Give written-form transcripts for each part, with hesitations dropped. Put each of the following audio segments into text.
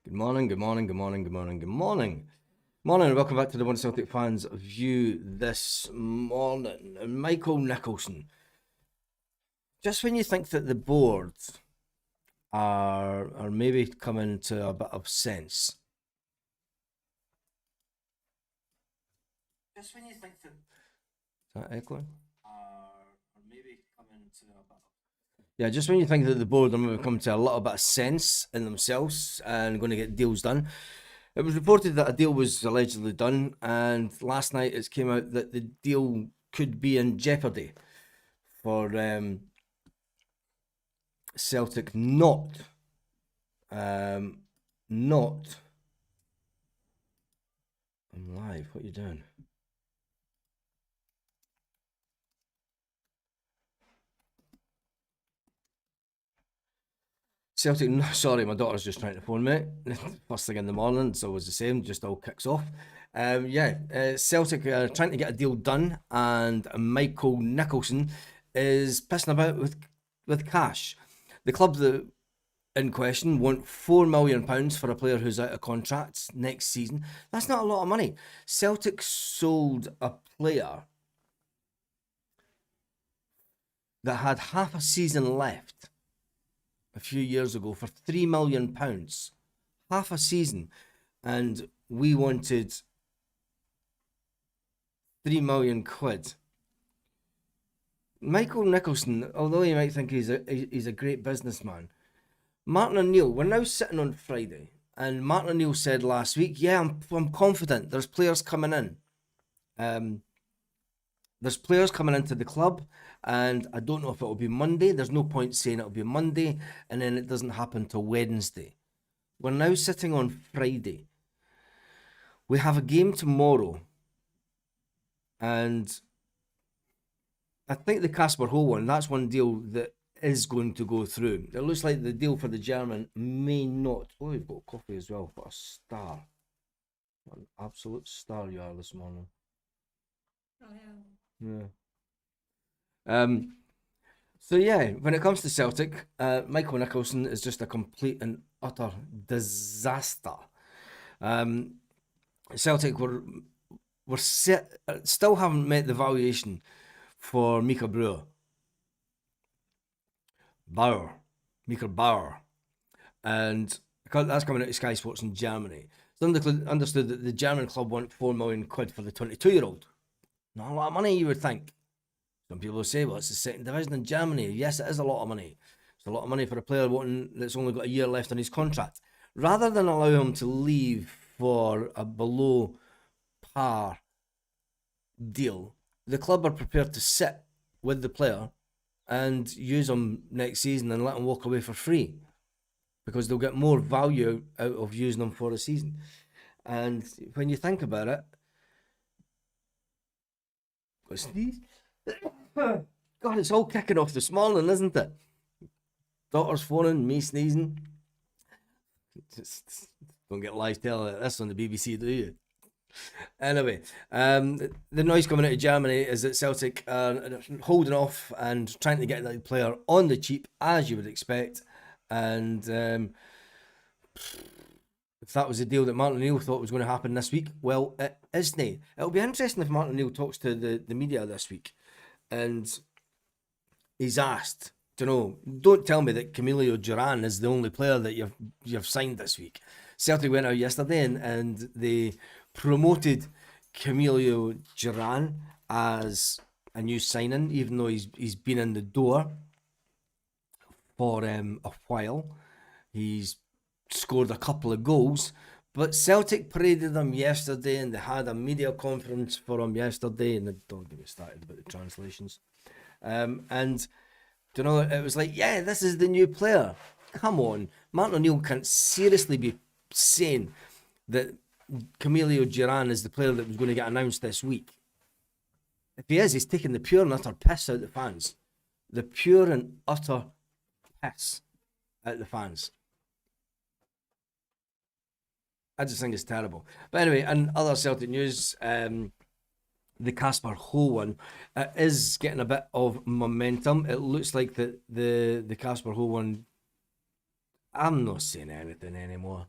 Good morning, good morning, good morning, good morning, good morning. Morning and welcome back to the One Celtic Fans View this morning. And Michael Nicholson, just when you think that the board are maybe coming to a bit of sense. Just when you think that... Is that echoing? Or maybe coming to a bit of... Yeah, just when you think that the board are maybe coming to a little bit of sense in themselves and going to get deals done. It was reported that a deal was allegedly done, and last night it came out that the deal could be in jeopardy for Celtic not I'm live. What are you doing? Celtic, sorry, my daughter's just trying to phone me. First thing in the morning, it's always the same, just all kicks off. Celtic are trying to get a deal done, and Michael Nicholson is pissing about with cash. The club that in question want £4 million for a player who's out of contract next season. That's not a lot of money. Celtic sold a player that had half a season left a few years ago for £3 million, half a season, and we wanted £3 million. Michael Nicholson, although you might think he's a great businessman, Martin O'Neill, we're now sitting on Friday, and Martin O'Neill said last week, yeah, I'm confident there's players coming in. There's players coming into the club, and I don't know if it'll be Monday. There's no point saying it'll be Monday, and then it doesn't happen till Wednesday. We're now sitting on Friday. We have a game tomorrow, and I think the Casper Ho one, that's one deal that is going to go through. It looks like the deal for the German may not. Oh, we've got coffee as well. What a star. What an absolute star you are this morning. I am. Yeah. So yeah, when it comes to Celtic, Michael Nicholson is just a complete and utter disaster. Celtic still haven't met the valuation for Mika Bauer, and that's coming out of Sky Sports in Germany. It's understood that the German club want £4 million for the 22-year-old. Not a lot of money, you would think. Some people will say, well, it's the second division in Germany. Yes, it is a lot of money. It's a lot of money for a player that's only got a year left on his contract. Rather than allow him to leave for a below par deal, the club are prepared to sit with the player and use him next season and let him walk away for free, because they'll get more value out of using him for a season. And when you think about it, sneeze. God, it's all kicking off this morning, isn't it? Daughter's phoning, me sneezing. Just don't get live telling this on the BBC, do you? Anyway, the noise coming out of Germany is that Celtic are holding off and trying to get the player on the cheap, as you would expect. And if that was the deal that Martin O'Neill thought was going to happen this week, well, it isn't. It'll be interesting if Martin O'Neill talks to the media this week, and he's asked, don't tell me that Camilo Duran is the only player that you've signed this week. Celtic went out yesterday and they promoted Camilo Duran as a new signing, even though he's been in the door for a while. He's scored a couple of goals, but Celtic paraded him yesterday, and they had a media conference for him yesterday, and don't get me started about the translations. And it was like, yeah, this is the new player. Come on, Martin O'Neill can't seriously be saying that Camilo Duran is the player that was going to get announced this week. If he is, he's taking the pure and utter piss out the fans. The pure and utter piss out the fans. I just think it's terrible. But anyway, in other Celtic news, the Casper Ho one is getting a bit of momentum. It looks like that the Casper Ho one, I'm not saying anything anymore.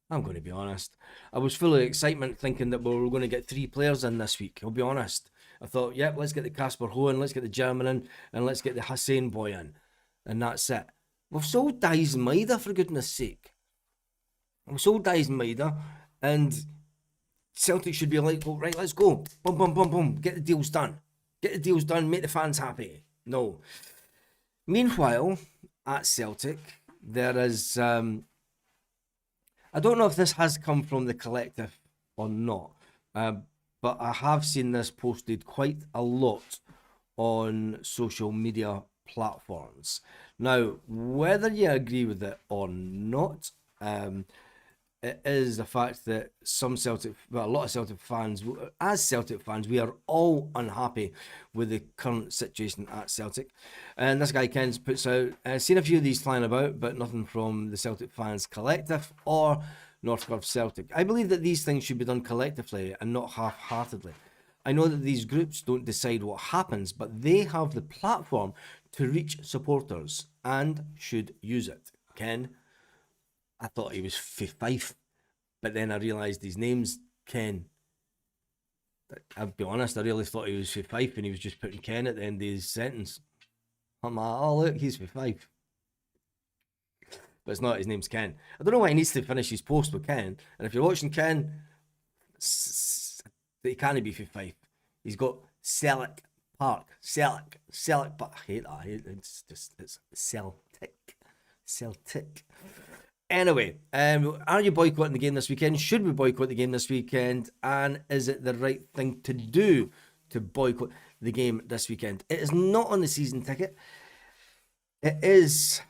I'm going to be honest. I was full of excitement thinking that we were going to get 3 players in this week. I'll be honest. I thought, yep, let's get the Casper Ho in, let's get the German in, and let's get the Hussein boy in. And that's it. We've sold Dies Maida, for goodness sake. We've sold Dies Maida, and Celtic should be like, well, right, let's go. Boom, boom, boom, boom. Get the deals done. Get the deals done, make the fans happy. No. Meanwhile, at Celtic, there is... I don't know if this has come from the collective or not, but I have seen this posted quite a lot on social media platforms. Now, whether you agree with it or not, it is the fact that some Celtic, well, a lot of Celtic fans, as Celtic fans, we are all unhappy with the current situation at Celtic. And this guy Ken puts out, seen a few of these flying about, but nothing from the Celtic fans collective or Northcliffe Celtic. I believe that these things should be done collectively and not half-heartedly. I know that these groups don't decide what happens, but they have the platform to reach supporters and should use it. Ken, I thought he was Fife, but then I realised his name's Ken. I'll be honest, I really thought he was Fife and he was just putting Ken at the end of his sentence. I'm like, oh look, he's Fife. But it's not, his name's Ken. I don't know why he needs to finish his post with Ken. And if you're watching Ken, he can't be Fife. He's got Celtic Park. Celtic Park. I hate that. It's Celtic. Anyway, are you boycotting the game this weekend? Should we boycott the game this weekend? And is it the right thing to do to boycott the game this weekend? It is not on the season ticket. It is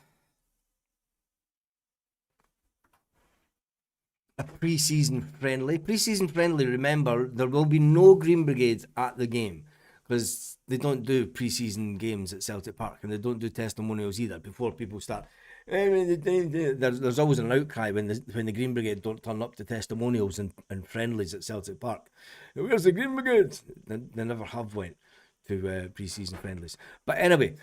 a pre-season friendly. Pre-season friendly, remember, there will be no Green Brigade at the game because they don't do pre-season games at Celtic Park and they don't do testimonials either before people start. There's always an outcry when the Green Brigade don't turn up to testimonials and friendlies at Celtic Park. Where's the Green Brigade? They never have went to pre-season friendlies. But anyway,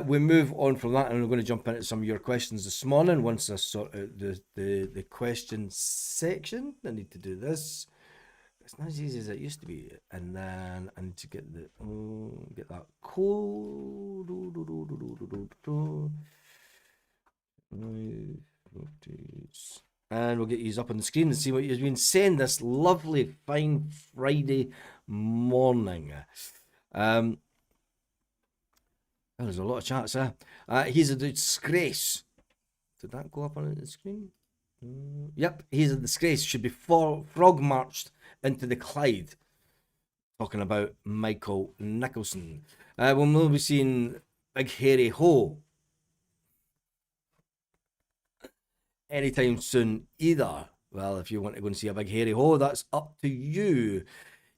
we move on from that and we're going to jump into some of your questions this morning. Once I sort out the question section, I need to do this. It's not as easy as it used to be. And then I need to get that code. And we'll get you up on the screen and see what you've been saying this lovely, fine Friday morning. There's a lot of chats there. He's a disgrace. Did that go up on the screen? Yep, he's a disgrace. Should be frog marched into the Clyde. Talking about Michael Nicholson. We'll be seeing Big Hairy Ho anytime soon either. Well, if you want to go and see a Big Hairy Ho, that's up to you.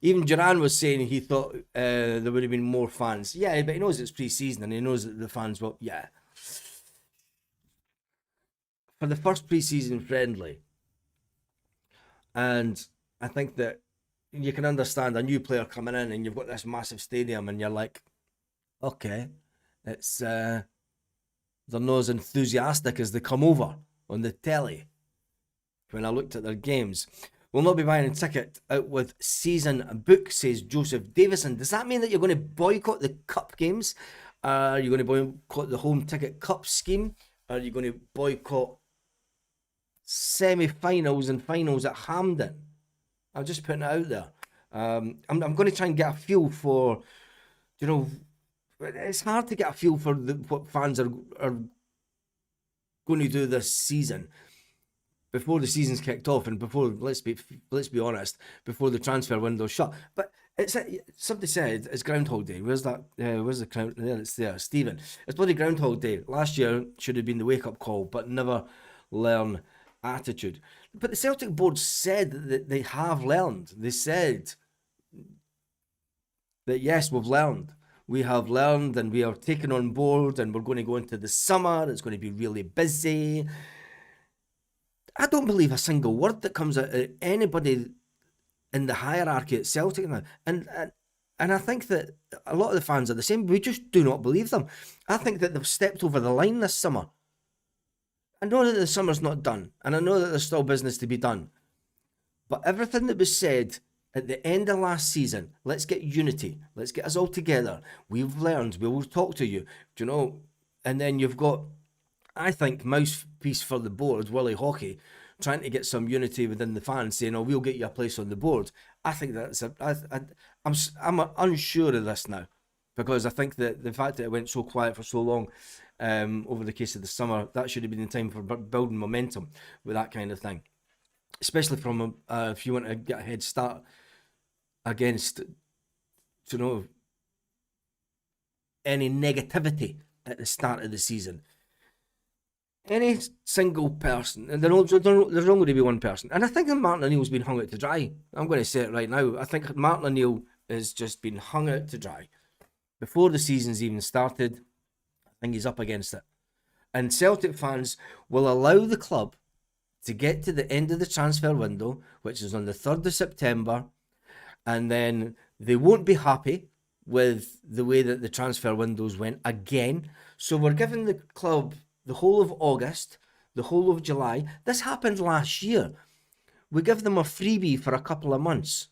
Even Duran was saying he thought there would have been more fans. Yeah, but he knows it's pre-season and he knows that the fans will, yeah. For the first pre-season friendly. And I think that you can understand a new player coming in and you've got this massive stadium and you're like, okay, it's they're not as enthusiastic as they come over on the telly when I looked at their games. We'll not be buying a ticket out with season book, says Joseph Davison. Does that mean that you're going to boycott the cup games? Are you going to boycott the home ticket cup scheme? Are you going to boycott semi-finals and finals at Hampden? I'm just putting it out there. I'm going to try and get a feel for, you know, it's hard to get a feel for what fans are going to do this season before the season's kicked off and before, let's be honest, before the transfer window shut. But somebody said it's Groundhog Day. Where's the crown? There, it's there. Stephen, it's bloody Groundhog Day. Last year should have been the wake-up call, but never learn attitude. But the Celtic board said that they have learned. They said that yes, we've learned. We have learned and we are taken on board and we're going to go into the summer. It's going to be really busy. I don't believe a single word that comes out of anybody in the hierarchy at Celtic now. And I think that a lot of the fans are the same. We just do not believe them. I think that they've stepped over the line this summer. I know that the summer's not done, and I know that there's still business to be done. But everything that was said at the end of last season, let's get unity, let's get us all together. We've learned, we will talk to you, do you know? And then you've got, I think, mouthpiece for the board, Willie Hockey, trying to get some unity within the fans, saying, "Oh, we'll get you a place on the board." I think I'm unsure of this now, because I think that the fact that it went so quiet for so long, over the case of the summer, that should have been the time for building momentum with that kind of thing, especially from if you want to get a head start against, you know, any negativity at the start of the season. Any single person, and there's only going to be one person, and I think that Martin O'Neill's been hung out to dry. I'm going to say it right now. I think Martin O'Neill has just been hung out to dry before the season's even started. I think he's up against it, and Celtic fans will allow the club to get to the end of the transfer window, which is on the 3rd of September, and then they won't be happy with the way that the transfer windows went again. So we're giving the club the whole of August, the whole of July. This happened last year. We give them a freebie for a couple of months.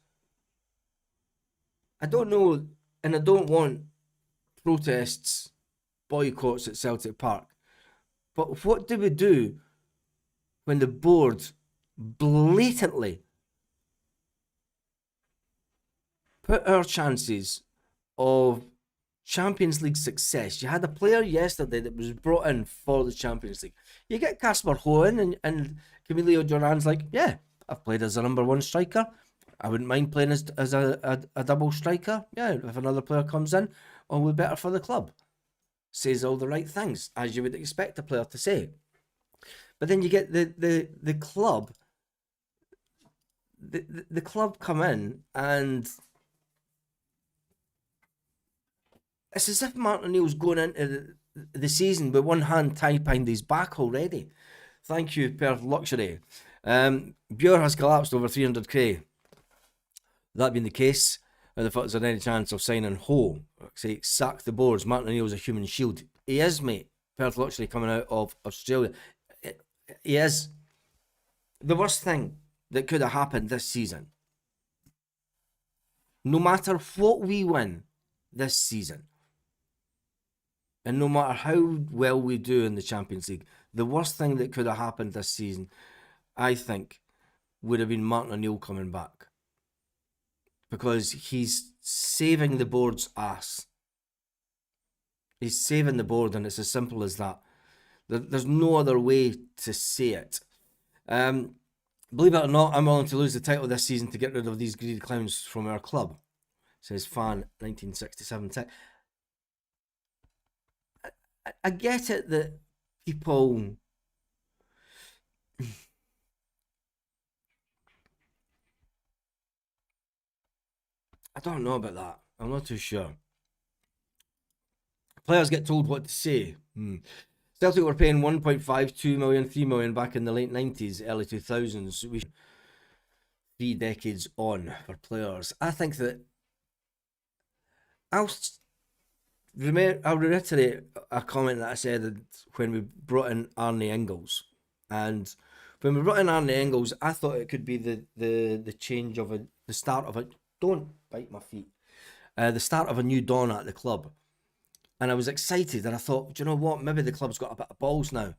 I don't know, and I don't want protests, boycotts at Celtic Park. But what do we do when the board blatantly put our chances of Champions League success? You had a player yesterday that was brought in for the Champions League. You get Casper Hohen and Camilo Duran's like, yeah, I've played as a number one striker. I wouldn't mind playing as a double striker. Yeah, if another player comes in, all the better for the club. Says all the right things, as you would expect a player to say. But then you get the club, the club come in, and it's as if Martin O'Neill's going into the season with one hand tied behind his back already. Thank you, Perth Luxury. Bure has collapsed over 300k. That being the case, I thought there's any chance of signing Ho. Say, sack the boards. Martin O'Neill's a human shield. He is, mate. Perth Luxury coming out of Australia. He is. The worst thing that could have happened this season, no matter what we win this season, and no matter how well we do in the Champions League, the worst thing that could have happened this season, I think, would have been Martin O'Neill coming back. Because he's saving the board's ass. He's saving the board, and it's as simple as that. There's no other way to say it. Believe it or not, I'm willing to lose the title this season to get rid of these greedy clowns from our club, says fan 1967 tech. I get it that people I don't know about that. I'm not too sure. Players get told what to say. Celtic were paying 1.52 million, 3 million back in the late 90s, early 2000s. We 3 decades on for players. I think that I'll reiterate a comment that I said when we brought in Arne Engels. And when we brought in Arne Engels, I thought it could be the change of the start of it. Don't bite my feet. The start of a new dawn at the club. And I was excited, and I thought, do you know what? Maybe the club's got a bit of balls now.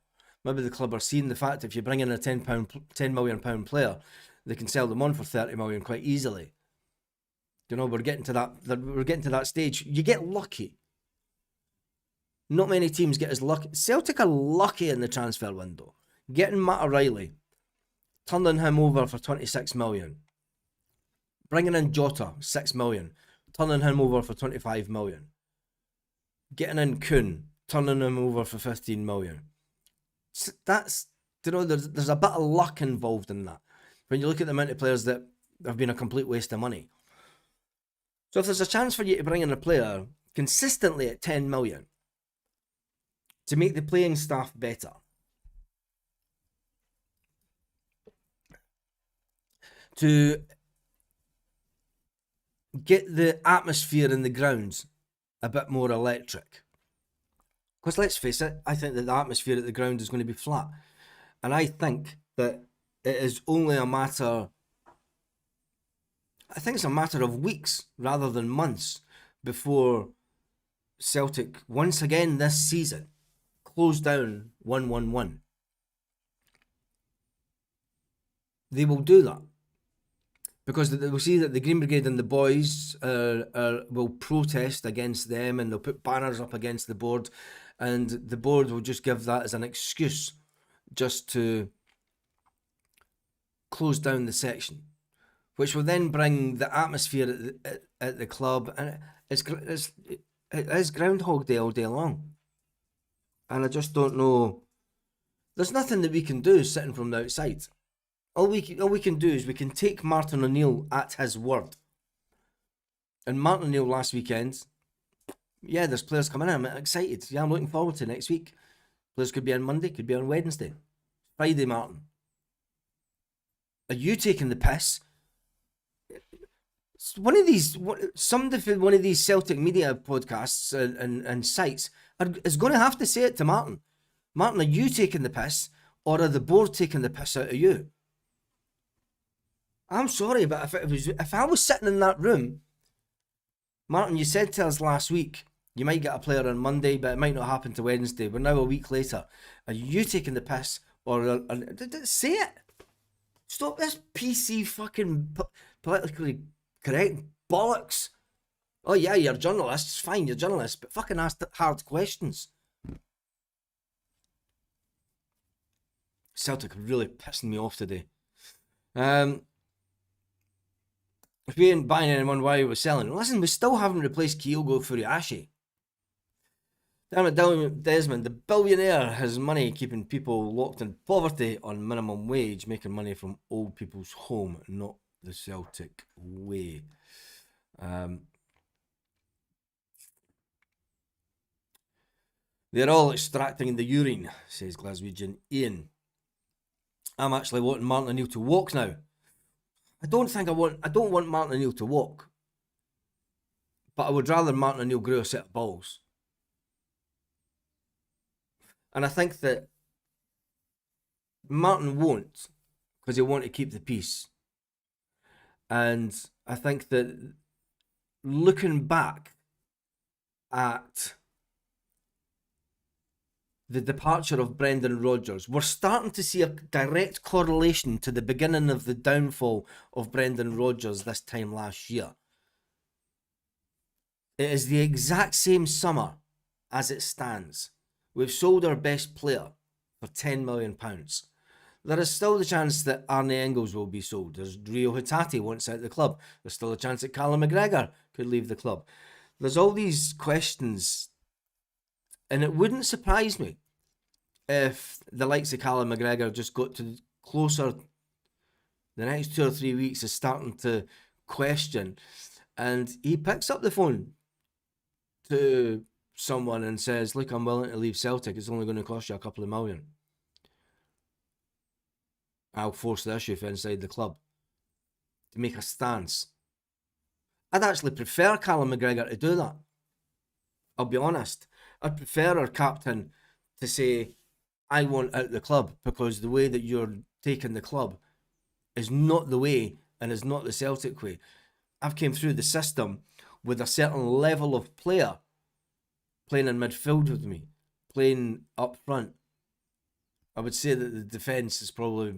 Maybe the club are seeing the fact if you bring in a £10 million player, they can sell them on for 30 million quite easily. You know, we're getting to that stage. You get lucky. Not many teams get as lucky. Celtic are lucky in the transfer window. Getting Matt O'Reilly, turning him over for 26 million. Bringing in Jota, 6 million. Turning him over for 25 million. Getting in Kuhn, turning him over for 15 million. That's, you know, there's a bit of luck involved in that. When you look at the amount of players that have been a complete waste of money. So if there's a chance for you to bring in a player consistently at 10 million to make the playing staff better, to get the atmosphere in the grounds a bit more electric. Because let's face it, I think that the atmosphere at the ground is going to be flat. And I think that it is only a matter, I think it's a matter of weeks rather than months before Celtic, once again this season, close down 1-1-1. They will do that because they will see that the Green Brigade and the boys will protest against them, and they'll put banners up against the board, and the board will just give that as an excuse just to close down the section, which will then bring the atmosphere at the club, and it is Groundhog Day all day long. And I just don't know. There's nothing that we can do sitting from the outside. All we can do is we can take Martin O'Neill at his word. And Martin O'Neill last weekend, yeah, there's players coming in. I'm excited. Yeah, I'm looking forward to next week. Players could be on Monday, could be on Wednesday. Friday, Martin. Are you taking the piss? One of these Celtic media podcasts and sites is going to have to say it to Martin. Martin, are you taking the piss, or are the board taking the piss out of you? I'm sorry, but if I was sitting in that room, Martin, you said to us last week you might get a player on Monday, but it might not happen to Wednesday. We're now a week later. Are you taking the piss, or say it? Stop this PC fucking politically correct bollocks. Oh yeah, you're journalists. Fine, you're journalists, but fucking ask hard questions. Celtic are really pissing me off today. If we ain't buying anyone, why we're selling? Listen, we still haven't replaced Kyogo Furiashi. Damn it, Desmond, the billionaire has money keeping people locked in poverty on minimum wage, making money from old people's home, not the Celtic way. They're all extracting the urine, says Glaswegian Ian. I'm actually wanting Martin O'Neill to walk now. I don't want Martin O'Neill to walk. But I would rather Martin O'Neill grew a set of balls. And I think that Martin won't, because he'll want to keep the peace. And I think that looking back at the departure of Brendan Rodgers, we're starting to see a direct correlation to the beginning of the downfall of Brendan Rodgers this time last year. It is the exact same summer as it stands. We've sold our best player for £10 million. There is still the chance that Arne Engels will be sold. There's Rio Hatate wants out the club. There's still a chance that Callum McGregor could leave the club. There's all these questions, and it wouldn't surprise me if the likes of Callum McGregor just got to closer the next 2 or 3 weeks is starting to question, and he picks up the phone to someone and says, look, I'm willing to leave Celtic. It's only going to cost you a couple of million. I'll force the issue for inside the club to make a stance. I'd actually prefer Callum McGregor to do that. I'll be honest. I'd prefer our captain to say, I want out the club, because the way that you're taking the club is not the way and is not the Celtic way. I've came through the system with a certain level of player playing in midfield with me, playing up front. I would say that the defence is probably...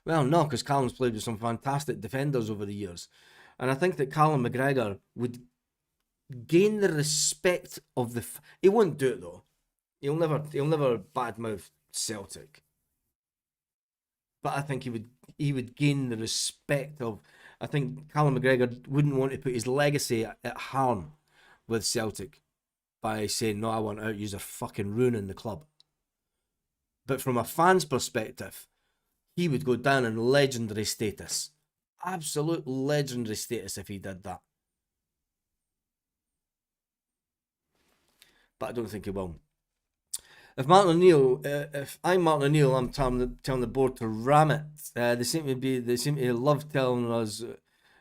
Well, no, because Callum's played with some fantastic defenders over the years. And I think that Callum McGregor would gain the respect of the... He won't do it, though. He'll never badmouth Celtic. But I think he would gain the respect of... I think Callum McGregor wouldn't want to put his legacy at harm with Celtic by saying, no, I want out, you're fucking ruining the club. But from a fan's perspective, he would go down in legendary status. Absolute legendary status if he did that. But I don't think he will. If I'm Martin O'Neill, I'm telling the board to ram it. They seem to love telling us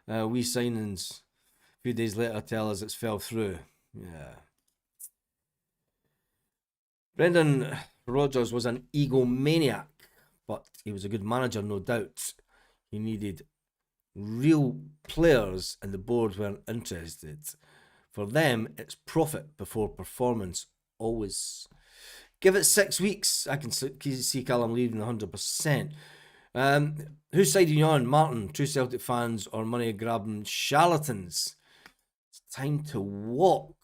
wee signings. A few days later, tell us it's fell through. Yeah. Brendan Rodgers was an egomaniac, but he was a good manager, no doubt. He needed real players, and the board weren't interested. For them, it's profit before performance, always. Give it 6 weeks. I can see Callum leaving 100%. Whose side are you on, Martin? True Celtic fans or money grabbing charlatans? It's time to walk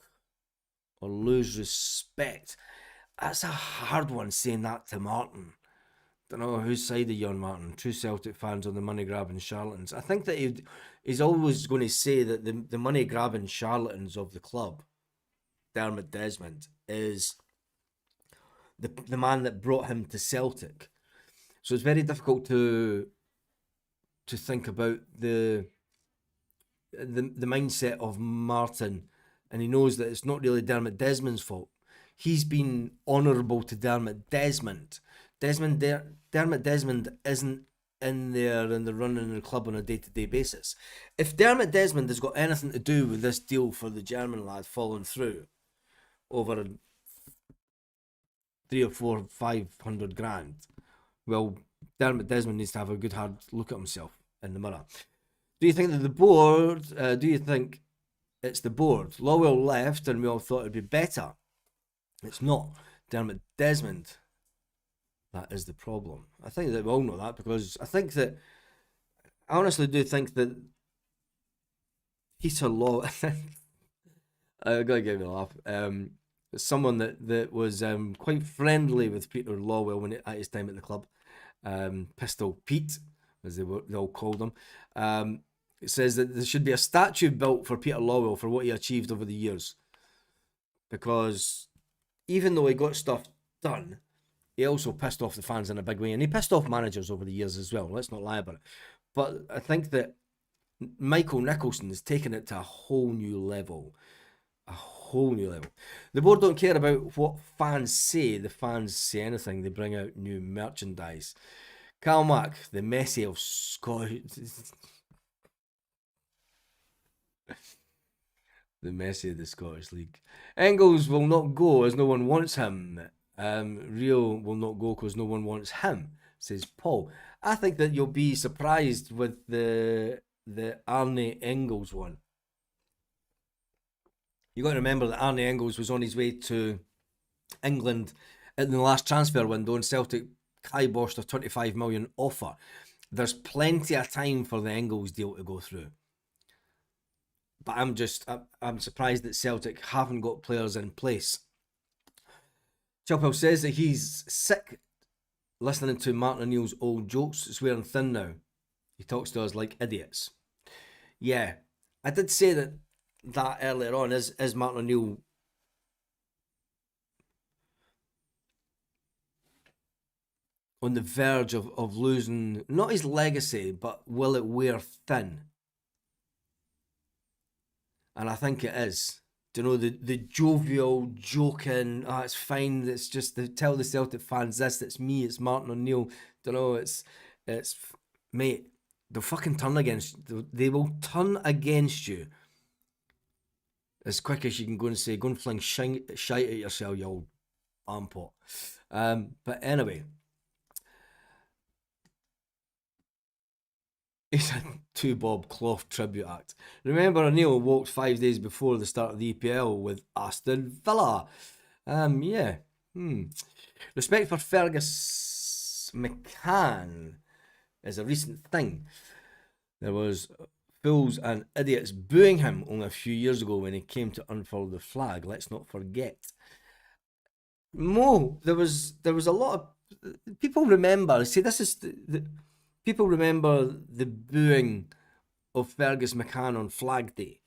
or lose respect. That's a hard one, saying that to Martin. Don't know whose side are you on, Martin? True Celtic fans or the money grabbing charlatans? I think that he's always going to say that the money grabbing charlatans of the club, Dermot Desmond, is the man that brought him to Celtic. So it's very difficult to think about the mindset of Martin, and he knows that it's not really Dermot Desmond's fault. He's been honourable to Dermot Desmond. Dermot Desmond isn't in there in the running of the club on a day-to-day basis. If Dermot Desmond has got anything to do with this deal for the German lad falling through over 300 or 400, 500 grand, well, Dermot Desmond needs to have a good hard look at himself in the mirror. Do you think that the board, do you think it's the board? Lowell left and we all thought it'd be better. It's not. Dermot Desmond, that is the problem. I think that we all know that, because I honestly do think that Peter Lowell, I gotta give you a laugh. Someone that was quite friendly with Peter Lowell at his time at the club, Pistol Pete, as they all called him. It says that there should be a statue built for Peter Lowell for what he achieved over the years, because even though he got stuff done, he also pissed off the fans in a big way, and he pissed off managers over the years as well. Let's not lie about it. But I think that Michael Nicholson has taken it to a whole new level. A whole new level. The board don't care about what fans say. The fans say anything. They bring out new merchandise. Carl Mack, the Messi of Scottish... the Messi of the Scottish League. Engels will not go as no one wants him. Rio will not go because no one wants him, says Paul. I think that you'll be surprised with the Arne Engels one. You got to remember that Arne Engels was on his way to England in the last transfer window, and Celtic kiboshed a 25 million offer. There's plenty of time for the Engels deal to go through. But I'm surprised that Celtic haven't got players in place. Chilpel says that he's sick listening to Martin O'Neill's old jokes. It's wearing thin now. He talks to us like idiots. Yeah, I did say that earlier on. Is Martin O'Neill on the verge of losing, not his legacy, but will it wear thin? And I think it is. Do you know, the jovial, joking, it's fine, it's just to tell the Celtic fans this, it's me, it's Martin O'Neill. Do you know, it's mate, they'll fucking turn against you. They will turn against you as quick as you can go and say, go and fling shite at yourself, you old armpot. But anyway, it's a two Bob Clough tribute act. Remember, O'Neill walked 5 days before the start of the EPL with Aston Villa. Yeah. Respect for Fergus McCann is a recent thing. There was fools and idiots booing him only a few years ago when he came to unfurl the flag. Let's not forget. Mo, there was a lot of people remember. See, this is people remember the booing of Fergus McCann on Flag Day.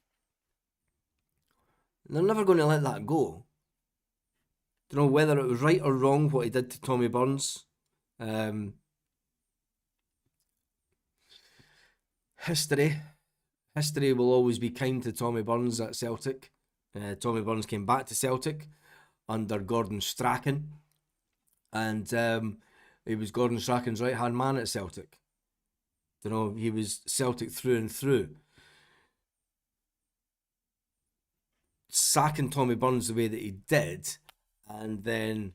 They're never going to let that go. Don't know whether it was right or wrong what he did to Tommy Burns. History will always be kind to Tommy Burns at Celtic. Tommy Burns came back to Celtic under Gordon Strachan, and he was Gordon Strachan's right-hand man at Celtic. You know, he was Celtic through and through. Sacking Tommy Burns the way that he did, and then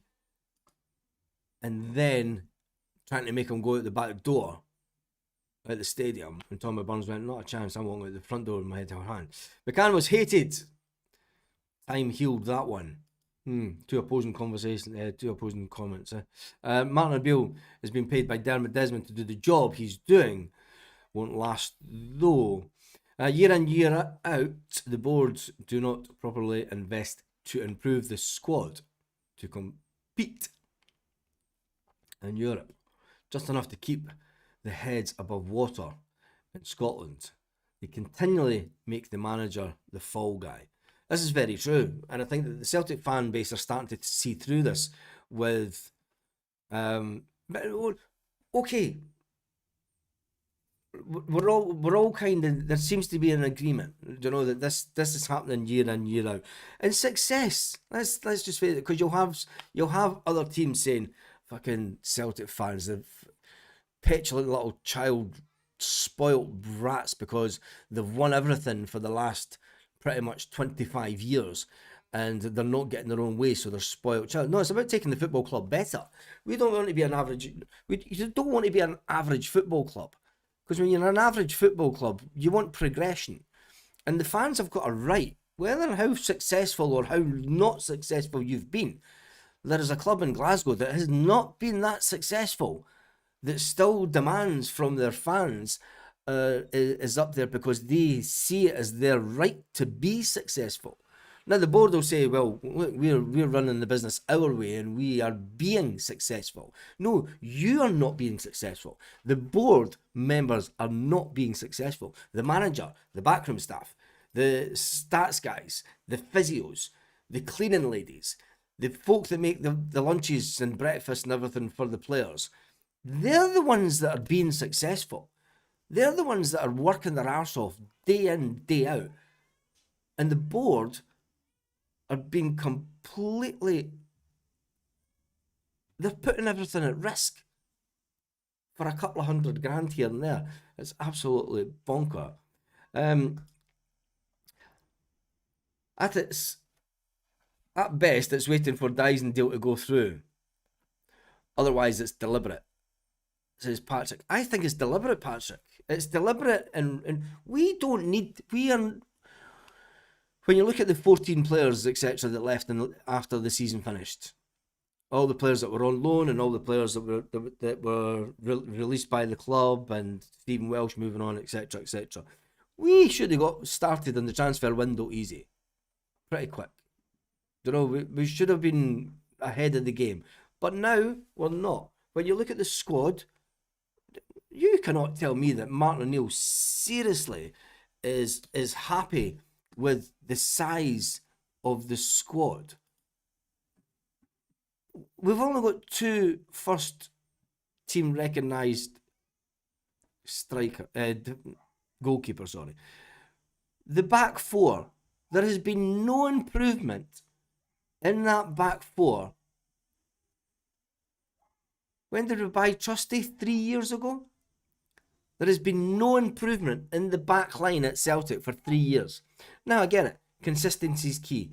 and then trying to make him go out the back door at the stadium. And Tommy Burns went, not a chance, I'm walking out the front door with my head in her hand. McCann was hated. Time healed that one. Two opposing comments. Martin O'Beal has been paid by Dermot Desmond to do the job he's doing. Won't last though. Year in, year out, the boards do not properly invest to improve the squad to compete in Europe. Just enough to keep the heads above water in Scotland. They continually make the manager the fall guy. This is very true, and I think that the Celtic fan base are starting to see through this with, okay, we're all kind of, there seems to be an agreement, you know, that this is happening year in, year out, and success. Let's just face it, because you'll have other teams saying, fucking Celtic fans, they're petulant little child spoilt brats because they've won everything for the last pretty much 25 years and they're not getting their own way, so they're spoiled child. No, it's about taking the football club better. We don't want to be an average, you don't want to be an average football club, because when you're an average football club, you want progression, and the fans have got a right, whether how successful or how not successful you've been. There is a club in Glasgow that has not been that successful that still demands from their fans is up there because they see it as their right to be successful. Now the board will say, well, look, we're running the business our way and we are being successful. No, you are not being successful. The board members are not being successful. The manager, the backroom staff, the stats guys, the physios, the cleaning ladies, the folk that make the lunches and breakfast and everything for the players, they're the ones that are being successful. They're the ones that are working their arse off day in, day out. And the board are being completely, they're putting everything at risk for a couple of $100,000 here and there. It's absolutely bonker. At best, it's waiting for Dysondale to go through. Otherwise, it's deliberate, says Patrick. I think it's deliberate, Patrick. It's deliberate, and we don't need, when you look at the 14 players, etc., that left after the season finished, all the players that were on loan and all the players that were released by the club, and Stephen Welsh moving on, etc., etc., we should have got started in the transfer window easy, pretty quick. You know, we should have been ahead of the game, but now we're not. When you look at the squad, you cannot tell me that Martin O'Neill seriously is happy with the size of the squad. We've only got two first team recognised goalkeeper. The back four, there has been no improvement in that back four. When did we buy Trusty? 3 years ago? There has been no improvement in the back line at Celtic for 3 years. Now, I get it. Consistency is key.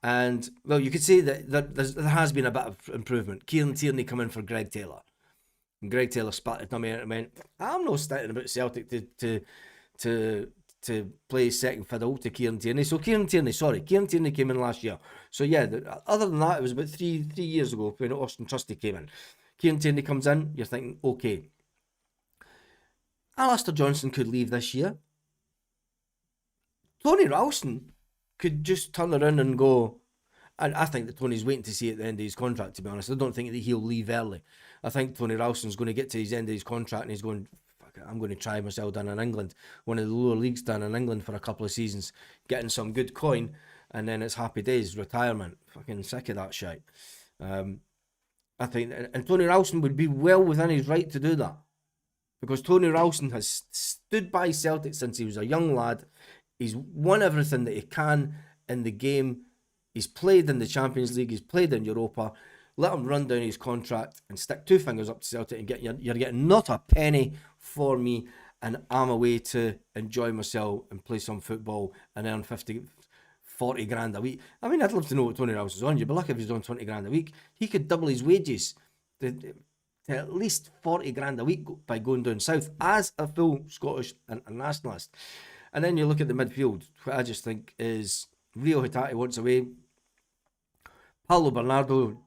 And, well, you could say that there has been a bit of improvement. Kieran Tierney come in for Greg Taylor. And Greg Taylor spat at me and went, I'm not starting about Celtic to play second fiddle to Kieran Tierney. So Kieran Tierney came in last year. So, yeah, other than that, it was about three years ago when Austin Trusty came in. Kieran Tierney comes in, you're thinking, okay. Alistair Johnson could leave this year. Tony Ralston could just turn around and go, and I think that Tony's waiting to see at the end of his contract, to be honest. I don't think that he'll leave early. I think Tony Ralston's going to get to his end of his contract and he's going, fuck it, I'm going to try myself down in England, one of the lower leagues down in England for a couple of seasons, getting some good coin, and then it's happy days, retirement. Fucking sick of that shit. I think, and Tony Ralston would be well within his right to do that, because Tony Ralston has stood by Celtic since he was a young lad. He's won everything that he can in the game. He's played in the Champions League. He's played in Europa. Let him run down his contract and stick two fingers up to Celtic and you're getting not a penny for me, and I'm away to enjoy myself and play some football and earn 40 grand a week. I mean, I'd love to know what Tony Ralston's on. You'd be lucky if he's on 20 grand a week. He could double his wages to at least 40 grand a week by going down south as a full Scottish internationalist. And then you look at the midfield, what I just think is Rio Hitati wants away. Paulo Bernardo,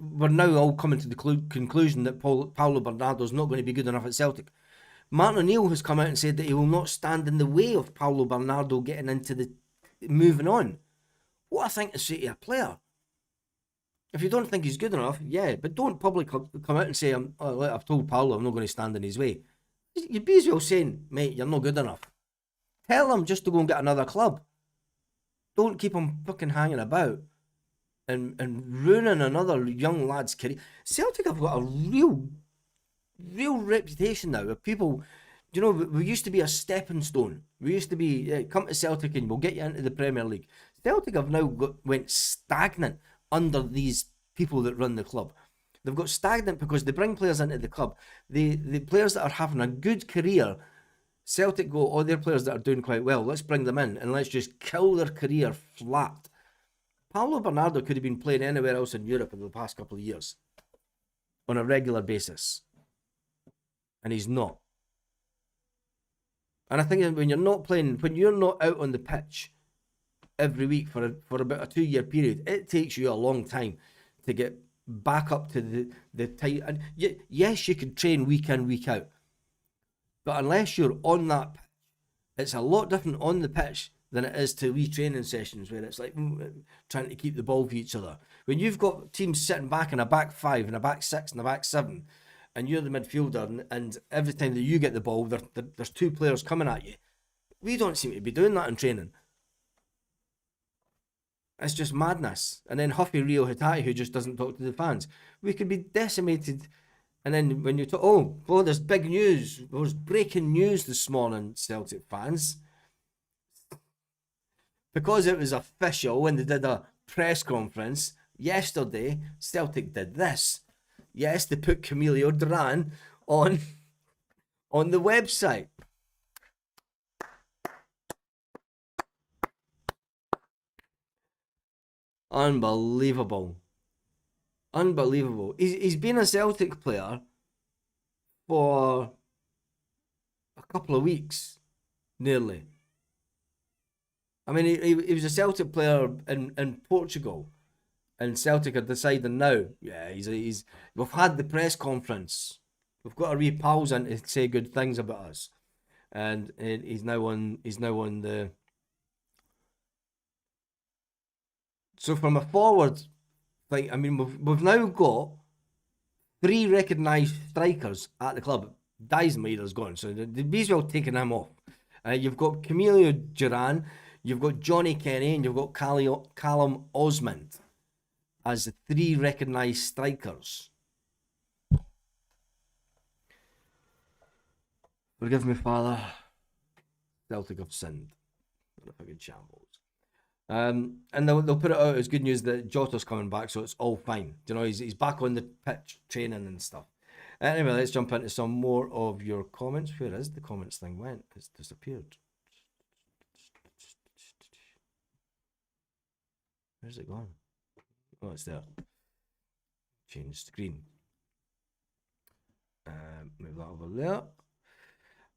we're now all coming to the conclusion that Paulo Bernardo is not going to be good enough at Celtic. Martin O'Neill has come out and said that he will not stand in the way of Paulo Bernardo getting into the moving on. What I think to say to a player. If you don't think he's good enough, yeah, but don't publicly come out and say, I've told Paulo I'm not going to stand in his way. You'd be as well saying, mate, you're not good enough. Tell him just to go and get another club. Don't keep him fucking hanging about and ruining another young lad's career. Celtic have got a real reputation now of people. You know, we used to be a stepping stone. We used to be, come to Celtic and we'll get you into the Premier League. Celtic have now went stagnant under these people that run the club. They've got stagnant because they bring players into the club. The players that are having a good career, Celtic go, oh, they're players that are doing quite well. Let's bring them in and let's just kill their career flat. Paulo Bernardo could have been playing anywhere else in Europe in the past couple of years on a regular basis. And he's not. And I think when you're not playing, when you're not out on the pitch every week for about a 2-year period, it takes you a long time to get back up to the tight. And yes, you can train week in, week out, but unless you're on that pitch, it's a lot different on the pitch than it is to retraining sessions where it's like trying to keep the ball for each other. When you've got teams sitting back in a back five and a back six and a back seven, and you're the midfielder, and every time that you get the ball, there's two players coming at you. We don't seem to be doing that in training. It's just madness. And then Huffy Rio Hitati, who just doesn't talk to the fans. We could be decimated. And then when you talk, oh, there's big news. There was breaking news this morning, Celtic fans. Because it was official when they did a press conference yesterday, Celtic did this. Yes, they put Camilo Duran on the website. Unbelievable. He's been a Celtic player for a couple of weeks, nearly. I mean, he was a Celtic player in Portugal, and Celtic are deciding now. Yeah, he's. We've had the press conference. We've got our wee pals in to say good things about us, and he's now on the. So from a forward thing, I mean, we've now got 3 recognised strikers at the club. Dijsselmeyer's gone, so they've basically taken him off. You've got Camilo Duran, you've got Johnny Kenny, and you've got Callum Osmond as the 3 recognised strikers. Forgive me, Father. Celtic have sinned. What a fucking shambles. And they'll put it out as good news that Jota's coming back, so it's all fine. You know, he's back on the pitch training and stuff. Anyway, let's jump into some more of your comments. Where is the comments thing went? It's disappeared. Where's it gone? Oh, it's there. Change screen. Move that over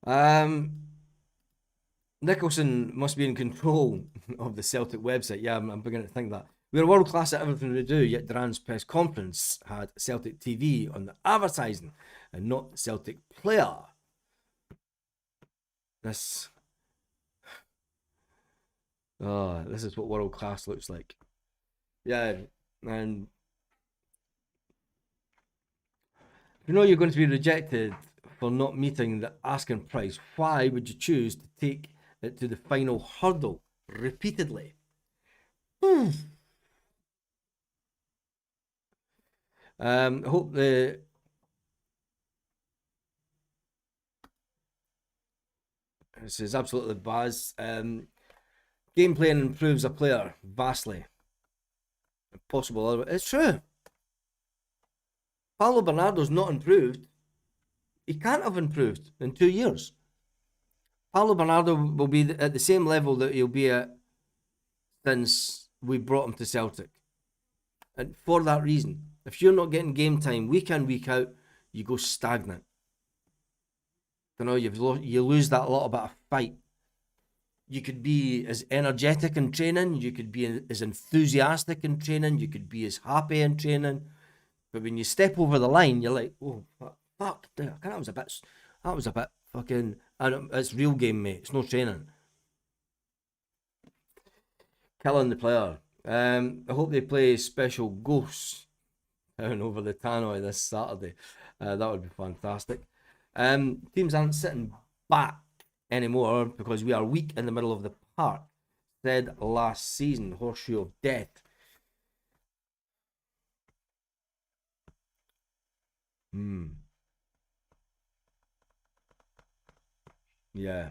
there. Nicholson must be in control of the Celtic website. Yeah, I'm beginning to think that. We're world class at everything we do, yet Duran's press conference had Celtic TV on the advertising and not Celtic player. This is what world class looks like. Yeah, and you know you're going to be rejected for not meeting the asking price. Why would you choose to take it to the final hurdle repeatedly? I hope this is absolutely Baz. Gameplay improves a player vastly. Impossible. It's true. Paulo Bernardo's not improved. He can't have improved in 2 years. Paulo Bernardo will be at the same level that he'll be at since we brought him to Celtic. And for that reason, if you're not getting game time week in, week out, you go stagnant. You know, you lose that little bit of fight. You could be as energetic in training, you could be as enthusiastic in training, you could be as happy in training, but when you step over the line, you're like, oh fuck, that was a bit fucking. And it's real game, mate. It's no training. Killing the player. I hope they play Special Ghosts down over the Tannoy this Saturday. That would be fantastic. Teams aren't sitting back anymore because we are weak in the middle of the park. Said last season, Horseshoe of Death. Yeah.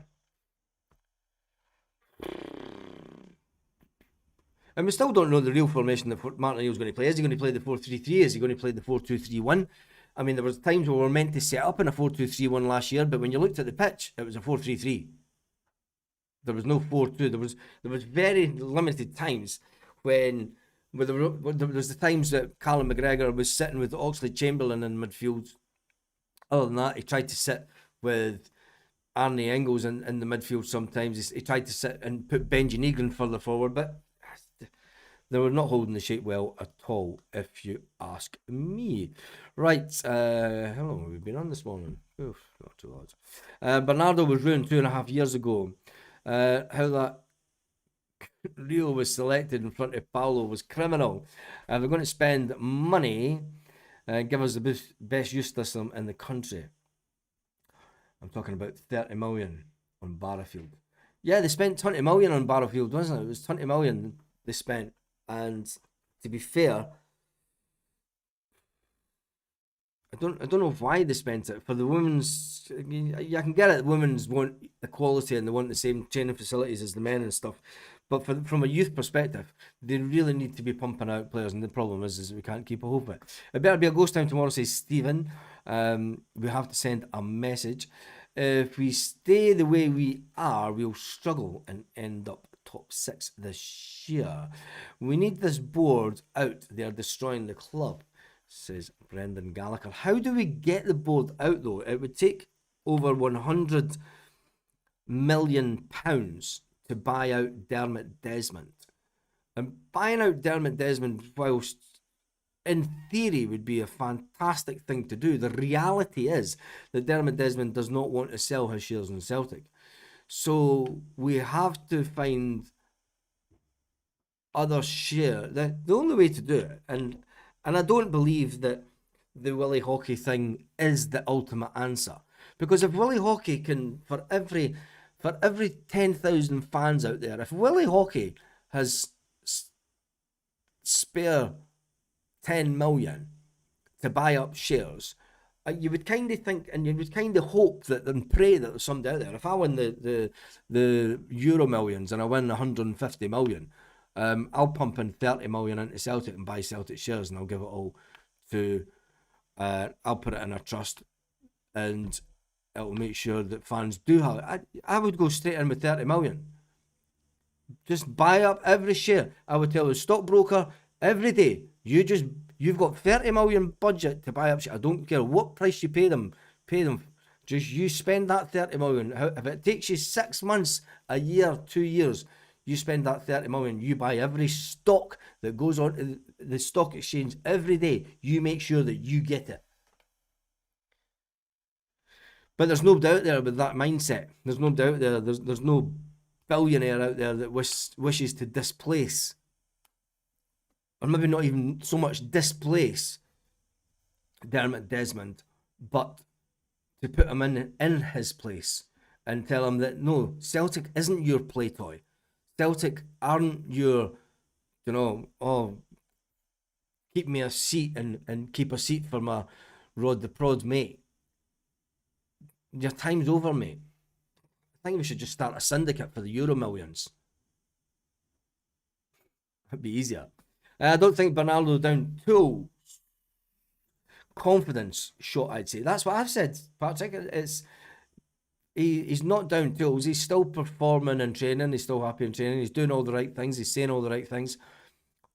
And we still don't know the real formation that Martin O'Neill's going to play. Is he going to play the 4-3-3? Is he going to play the 4-2-3-1? I mean, there was times where we were meant to set up in a 4-2-3-1 last year, but when you looked at the pitch, it was a 4-3-3. There was no 4-2. There was very limited times when there was the times that Callum McGregor was sitting with Oxlade Chamberlain in midfield. Other than that, he tried to sit with Arnie Engels in the midfield sometimes. He tried to sit and put Benji Negrin further forward, but they were not holding the shape well at all, if you ask me. Right, how long have we been on this morning? Oof, not too large. Bernardo was ruined 2.5 years ago. How that Rio was selected in front of Paulo was criminal. They're going to spend money and give us the best youth system in the country. I'm talking about 30 million on Barrowfield. Yeah, they spent 20 million on Barrowfield, wasn't it? It was 20 million they spent. And to be fair, I don't know why they spent it. For the women's, I can get it. Women's want equality and they want the same training facilities as the men and stuff. But from a youth perspective, they really need to be pumping out players. And the problem is we can't keep a hold of it. It better be a ghost time tomorrow, says Stephen. We have to send a message. If we stay the way we are, we'll struggle and end up top 6 this year. We need this board out. They're destroying the club, says Brendan Gallagher. How do we get the board out, though? It would take over £100 million to buy out Dermot Desmond. And buying out Dermot Desmond, whilst in theory would be a fantastic thing to do, the reality is that Dermot Desmond does not want to sell his shares in Celtic. So we have to find other share. The only way to do it, and I don't believe that the Willie Hockey thing is the ultimate answer. Because if Willie Hockey can, for every 10,000 fans out there, if Willie Hockey has spare 10 million to buy up shares, you would kind of think, and you would kind of hope that and pray that there's somebody out there. If I win the Euro Millions and I win 150 million, I'll pump in 30 million into Celtic and buy Celtic shares, and I'll give it all to. I'll put it in a trust, and it'll make sure that fans do have it. I would go straight in with 30 million. Just buy up every share. I would tell the stockbroker every day, you've got 30 million budget to buy up share. I don't care what price you pay them. Just you spend that 30 million. If it takes you 6 months, a year, 2 years, you spend that 30 million. You buy every stock that goes on to the stock exchange every day. You make sure that you get it. But there's no doubt there with that mindset. There's no doubt there. There's no billionaire out there that wishes to displace, or maybe not even so much displace, Dermot Desmond, but to put him in his place and tell him that no, Celtic isn't your play toy. Celtic aren't your, keep me a seat and keep a seat for my Rod the Prod mate. Your time's over, mate. I think we should just start a syndicate for the Euro Millions. It'd be easier. I don't think Bernardo down tools. Confidence shot, I'd say. That's what I've said, Patrick. He's not down tools. He's still performing and training. He's still happy in training. He's doing all the right things. He's saying all the right things.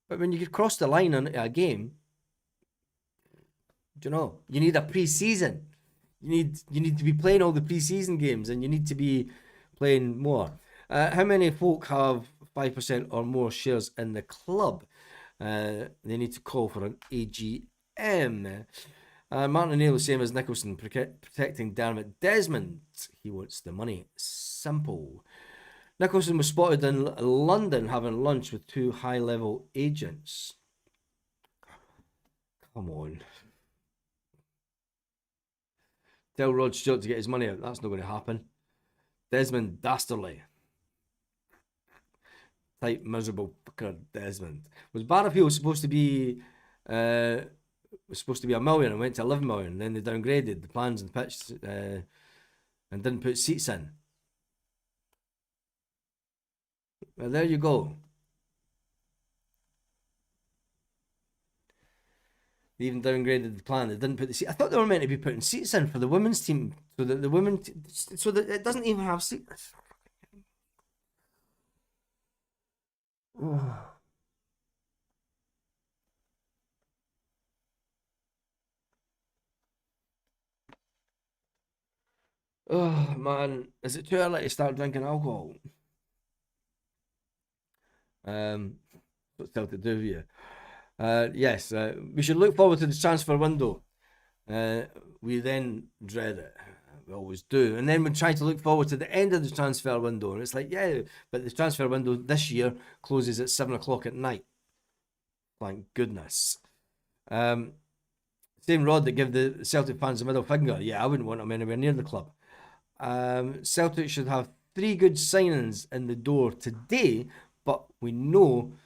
But when you cross the line into a game, Do you know? You need a pre-season. You need to be playing all the pre-season games, and you need to be playing more. How many folk have 5% or more shares in the club? They need to call for an AGM. Martin O'Neill, the same as Nicholson, protecting Dermot Desmond. He wants the money. Simple. Nicholson was spotted in London having lunch with two high-level agents. Come on. Tell Rod Stewart to get his money out. That's not going to happen. Desmond Dastardly. Type miserable fucker Desmond. Was Barrafield supposed to be $1 million and went to 11 million? Then they downgraded the plans and pitch and didn't put seats in. Well, there you go. They even downgraded the plan. They didn't put the seat. I thought they were meant to be putting seats in for the women's team, so that the women, so that it doesn't even have seats. Oh man, is it too early to start drinking alcohol? What's Celtic do with you? Yes, we should look forward to the transfer window. We then dread it. We always do. And then we try to look forward to the end of the transfer window. And it's like, yeah, but the transfer window this year closes at 7 o'clock at night. Thank goodness. Same Rod that give the Celtic fans the middle finger. Yeah, I wouldn't want them anywhere near the club. Celtic should have 3 good signings in the door today, but we know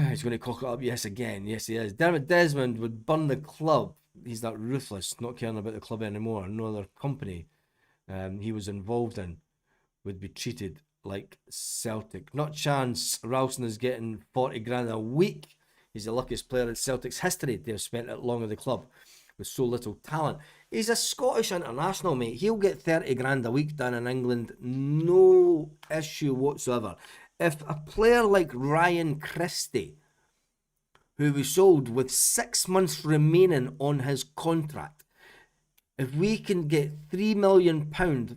he's going to cock it up. Yes, again. Yes, he is. Dermot Desmond would burn the club. He's that ruthless, not caring about the club anymore. No other company he was involved in would be treated like Celtic. Not chance Ralston is getting 40 grand a week. He's the luckiest player in Celtic's history to have spent it long at the club with so little talent. He's a Scottish international, mate. He'll get 30 grand a week down in England. No issue whatsoever. If a player like Ryan Christie, who we sold with 6 months remaining on his contract, if we can get £3 million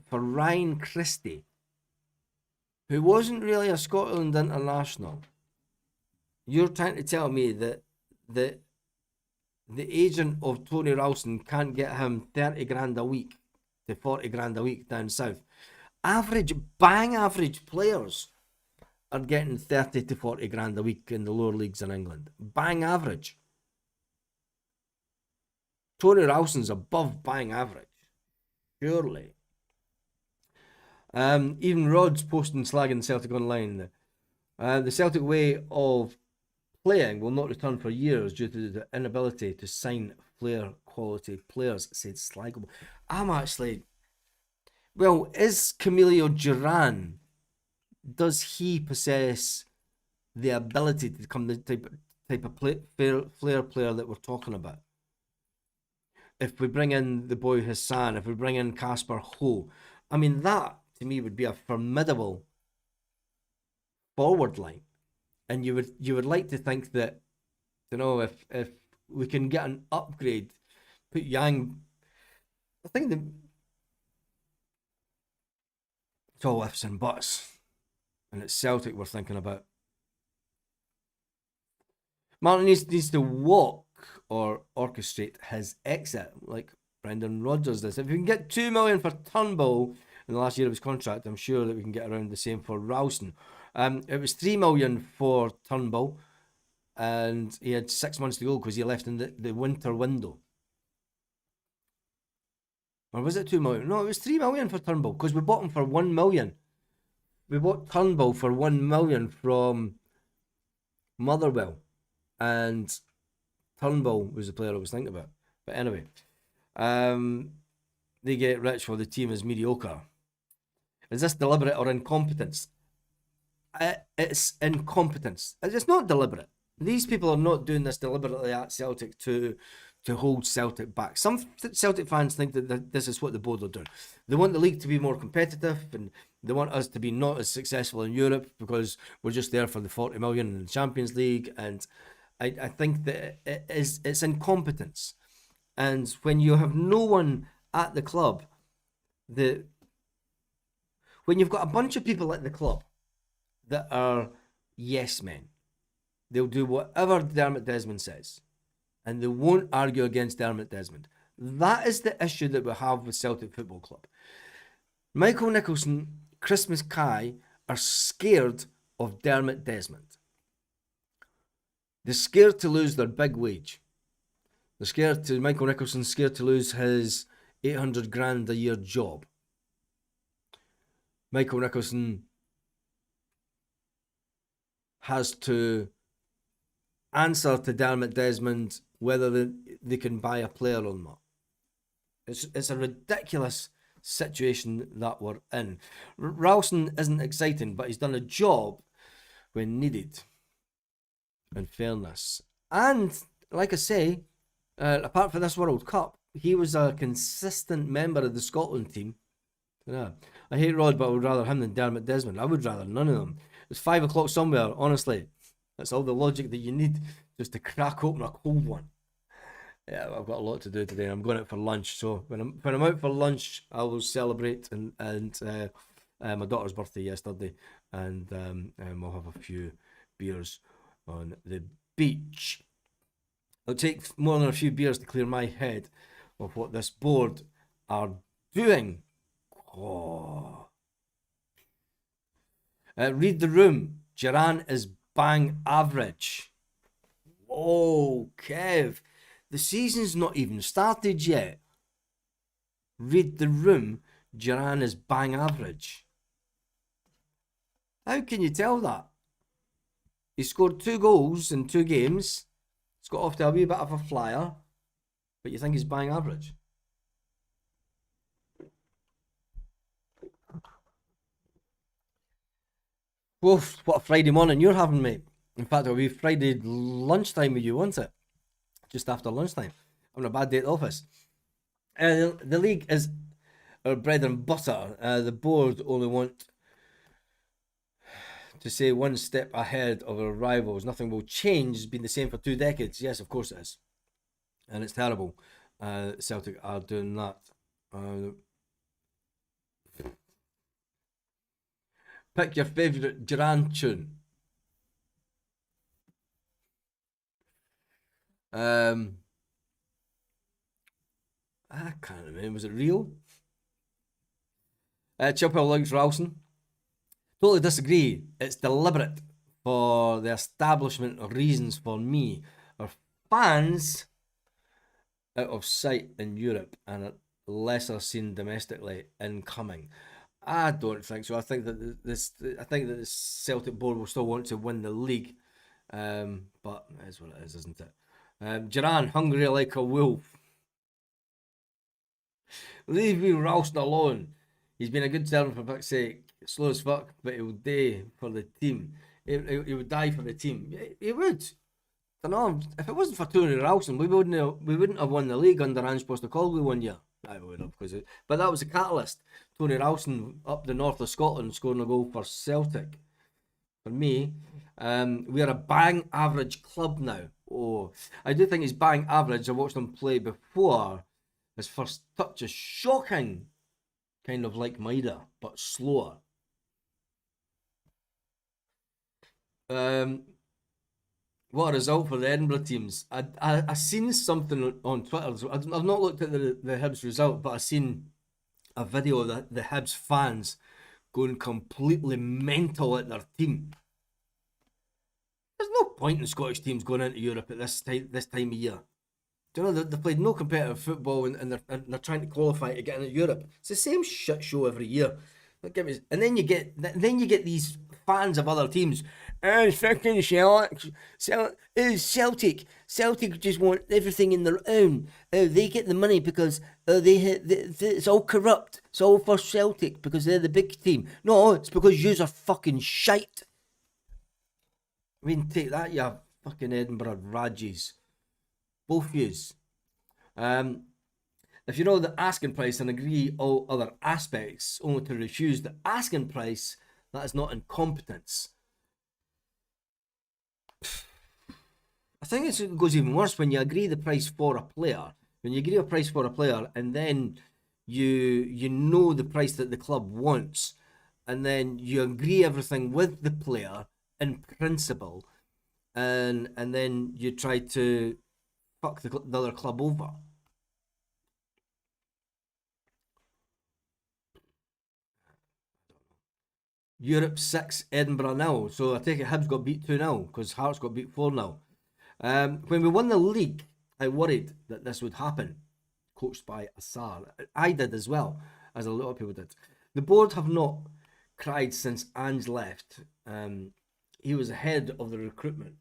for Ryan Christie, who wasn't really a Scotland international, you're trying to tell me that the agent of Tony Ralston can't get him 30 grand a week to 40 grand a week down south? Bang average players are getting 30 to 40 grand a week in the lower leagues in England. Bang average. Tony Ralston's above bang average. Surely. Even Rod's posting slagging Celtic online. The Celtic way of playing will not return for years due to the inability to sign player quality players, said Slaggable. I'm actually... Well, is Camilo Duran... Does he possess the ability to become the type of flair player that we're talking about? If we bring in the boy Hassan, if we bring in Casper Ho, I mean, that to me would be a formidable forward line. And you would like to think that, you know, if we can get an upgrade, put Yang, I think it's all ifs and buts. And it's Celtic we're thinking about. Martin needs to walk or orchestrate his exit, like Brendan Rodgers does. If we can get $2 million for Turnbull in the last year of his contract, I'm sure that we can get around the same for Ralston. It was $3 million for Turnbull, and he had 6 months to go because he left in the winter window. Or was it $2 million? No, it was $3 million for Turnbull because we bought him for $1 million. We bought Turnbull for $1 million from Motherwell, and Turnbull was the player I was thinking about. But anyway, they get rich while the team is mediocre. Is this deliberate or incompetence? It's incompetence. It's not deliberate. These people are not doing this deliberately at Celtic to hold Celtic back. Some Celtic fans think that this is what the board are doing. They want the league to be more competitive, and they want us to be not as successful in Europe because we're just there for the 40 million in the Champions League. And I think that it's incompetence. And when you have no one at the club, when you've got a bunch of people at the club that are yes men, they'll do whatever Dermot Desmond says, and they won't argue against Dermot Desmond. That is the issue that we have with Celtic Football Club. Michael Nicholson, Chris Mackay are scared of Dermot Desmond. They're scared to lose their big wage. Michael Nicholson's scared to lose his 800 grand a year job. Michael Nicholson has to answer to Dermot Desmond whether they can buy a player or not. It's a ridiculous situation that we're in. Ralston isn't exciting, but he's done a job when needed, in fairness. And, like I say, apart from this World Cup, he was a consistent member of the Scotland team. Yeah. I hate Rod, but I would rather him than Dermot Desmond. I would rather none of them. It's 5 o'clock somewhere, honestly. That's all the logic that you need just to crack open a cold one. Yeah, I've got a lot to do today. I'm going out for lunch, so when I'm out for lunch, I will celebrate and my daughter's birthday yesterday, and we'll have a few beers on the beach. It'll take more than a few beers to clear my head of what this board are doing. Oh. Read the room. Duran is bang average. Oh, Kev. The season's not even started yet. Read the room. Duran is bang average. How can you tell that? He scored 2 goals in 2 games. He's got off to a wee bit of a flyer. But you think he's bang average? Woof, what a Friday morning you're having, mate. In fact, it'll be Friday lunchtime with you, won't it? Just after lunchtime. I'm on a bad day at the office. The league is our bread and butter. The board only want to say one step ahead of our rivals. Nothing will change. It's been the same for 2 decades. Yes, of course it is. And it's terrible. Celtic are doing that. Pick your favourite Duran tune. I can't remember. Was it Rio? Chilwell likes Ralston. Totally disagree. It's deliberate for the establishment of reasons for me. Our fans out of sight in Europe and are lesser seen domestically incoming. I don't think so. I think that the Celtic board will still want to win the league, but that's what it is, isn't it? Duran, hungry like a wolf. Leave me Ralston alone. He's been a good servant for fuck's sake. Slow as fuck, but he'll die for the team. He would die for the team. He would. I don't know. If it wasn't for Tony Ralston, we wouldn't have won the league under Ange Postecoglou one year. I would have, but that was a catalyst. Tony Ralston up the north of Scotland scoring a goal for Celtic. For me, we're a bang average club now. Oh, I do think he's bang average. I watched him play before. His first touch is shocking, kind of like Maida, but slower. What a result for the Edinburgh teams. I seen something on Twitter. I've not looked at the Hibs result, but I seen a video of the Hibs fans going completely mental at their team. There's no point in Scottish teams going into Europe at this time of year. Do you know, they've played no competitive football and they're trying to qualify to get into Europe. It's the same shit show every year. And then you get these fans of other teams. It's fucking Celtic. Celtic just want everything in their own. They get the money because it's all corrupt. It's all for Celtic because they're the big team. No, it's because yous are fucking shite. I mean, take that, you fucking Edinburgh Rajies. Both yous. If you know the asking price and agree all other aspects, only to refuse the asking price, that is not incompetence. I think it goes even worse when you agree the price for a player, When you agree a price for a player and then you know the price that the club wants, and then you agree everything with the player in principle, and then you try to fuck the other club over. Europe 6, Edinburgh 0. So I take it Hibs got beat 2-0 because Hearts got beat 4-0. When we won the league, I worried that this would happen. Coached by Assar. I did as well, as a lot of people did. The board have not cried since Ange left. He was ahead of the recruitment.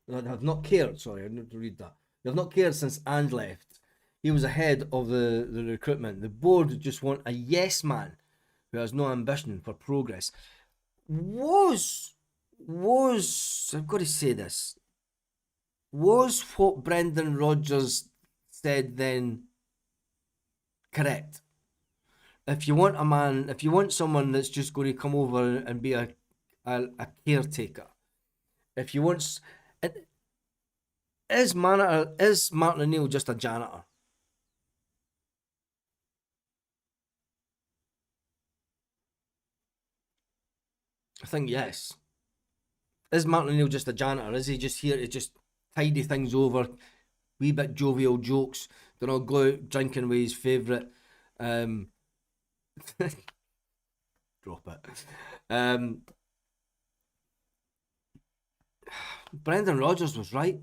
They have not cared, sorry, I need to read that. They have not cared since Ange left. He was ahead of the recruitment. The board just want a yes man who has no ambition for progress. Was I've got to say this, was what Brendan Rodgers said then correct? If you want someone that's just going to come over and be a caretaker, if you want, is Martin O'Neill just a janitor? I think yes. Is Martin O'Neill just a janitor? Is he just here to just tidy things over, wee bit jovial jokes, go out drinking with his favourite drop it. Brendan Rodgers was right.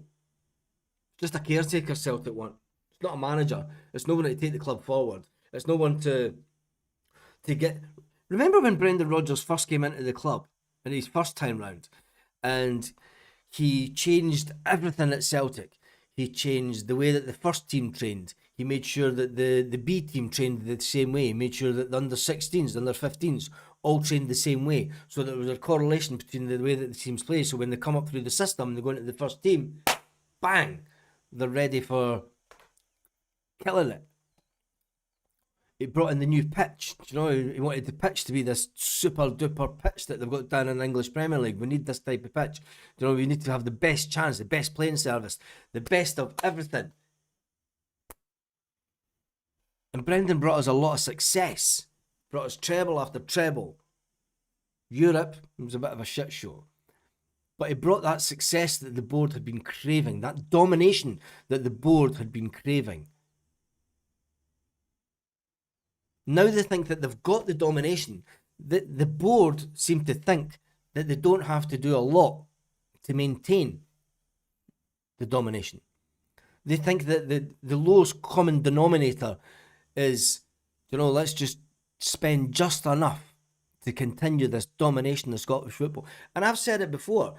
Just a caretaker Celtic want. It's not a manager. It's no one to take the club forward. It's no one to get. Remember when Brendan Rodgers first came into the club in his first time round, and he changed everything at Celtic. He changed the way that the first team trained. He made sure that the B team trained the same way. He made sure that the under 16s, the under 15s all trained the same way, so that there was a correlation between the way that the teams play. So when they come up through the system, they go into the first team, bang, they're ready for killing it. He brought in the new pitch. He wanted the pitch to be this super duper pitch that they've got down in the English Premier League. We need this type of pitch. We need to have the best chance, the best playing service, the best of everything. And Brendan brought us a lot of success. Brought us treble after treble. Europe was a bit of a shit show. But he brought that success that the board had been craving, that domination that the board had been craving. Now they think that they've got the domination. The board seem to think that they don't have to do a lot to maintain the domination. They think that the lowest common denominator is, let's just spend just enough to continue this domination of Scottish football. And I've said it before,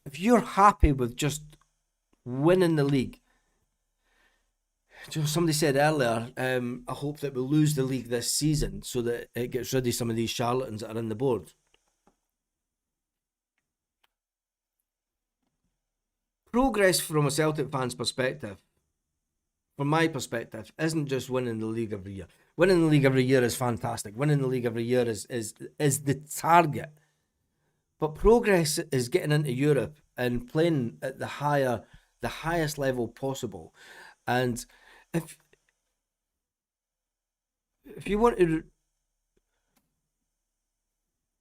if you're happy with just winning the league, somebody said earlier, I hope that we'll lose the league this season so that it gets rid of some of these charlatans that are in the board. Progress from a Celtic fan's perspective, from my perspective, isn't just winning the league every year. Winning the league every year is fantastic. Winning the league every year is the target. But progress is getting into Europe and playing at the highest level possible. And if you want to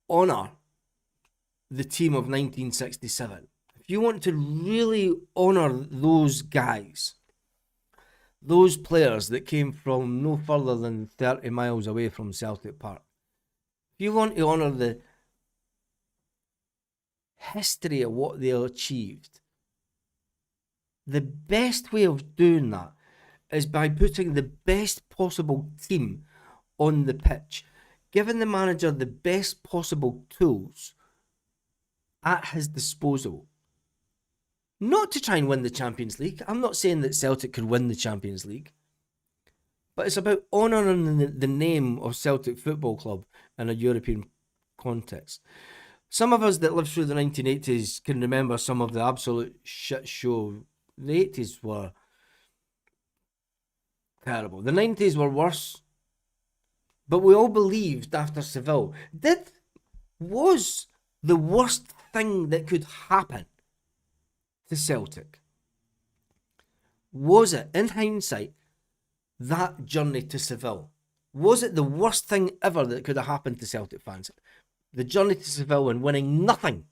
honour the team of 1967, if you want to really honour those guys, those players that came from no further than 30 miles away from Celtic Park, if you want to honour the history of what they achieved, the best way of doing that is by putting the best possible team on the pitch, giving the manager the best possible tools at his disposal. Not to try and win the Champions League. I'm not saying that Celtic could win the Champions League. But it's about honouring the name of Celtic Football Club in a European context. Some of us that lived through the 1980s can remember some of the absolute shit show. The 80s were terrible. The 90s were worse. But we all believed after Seville, was the worst thing that could happen to Celtic Was it, in hindsight, that journey to Seville? Was it the worst thing ever that could have happened to Celtic fans? The journey to Seville and winning nothing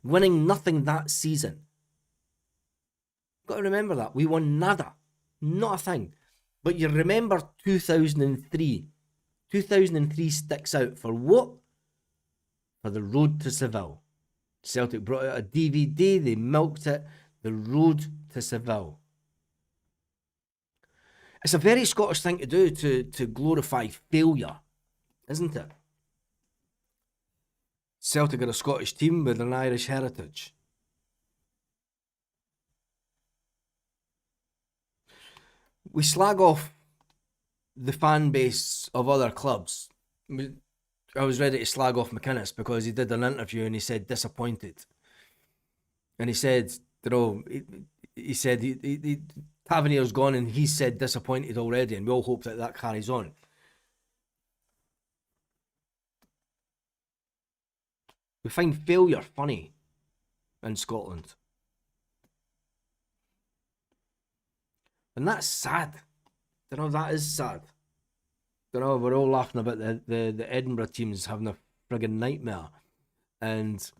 that season. Got to remember that. We won nada. Not a thing. But you remember 2003. 2003 sticks out for what? For the road to Seville. Celtic brought out a DVD, they milked it. The road to Seville. It's a very Scottish thing to do, to glorify failure, isn't it? Celtic are a Scottish team with an Irish heritage. We slag off the fan base of other clubs. I was ready to slag off McInnes because he did an interview and he said disappointed. And he said, you know, he said Tavernier's gone and he said disappointed already, and we all hope that carries on. We find failure funny in Scotland. And that's sad. You know, that is sad. You know, we're all laughing about the Edinburgh teams having a friggin' nightmare. And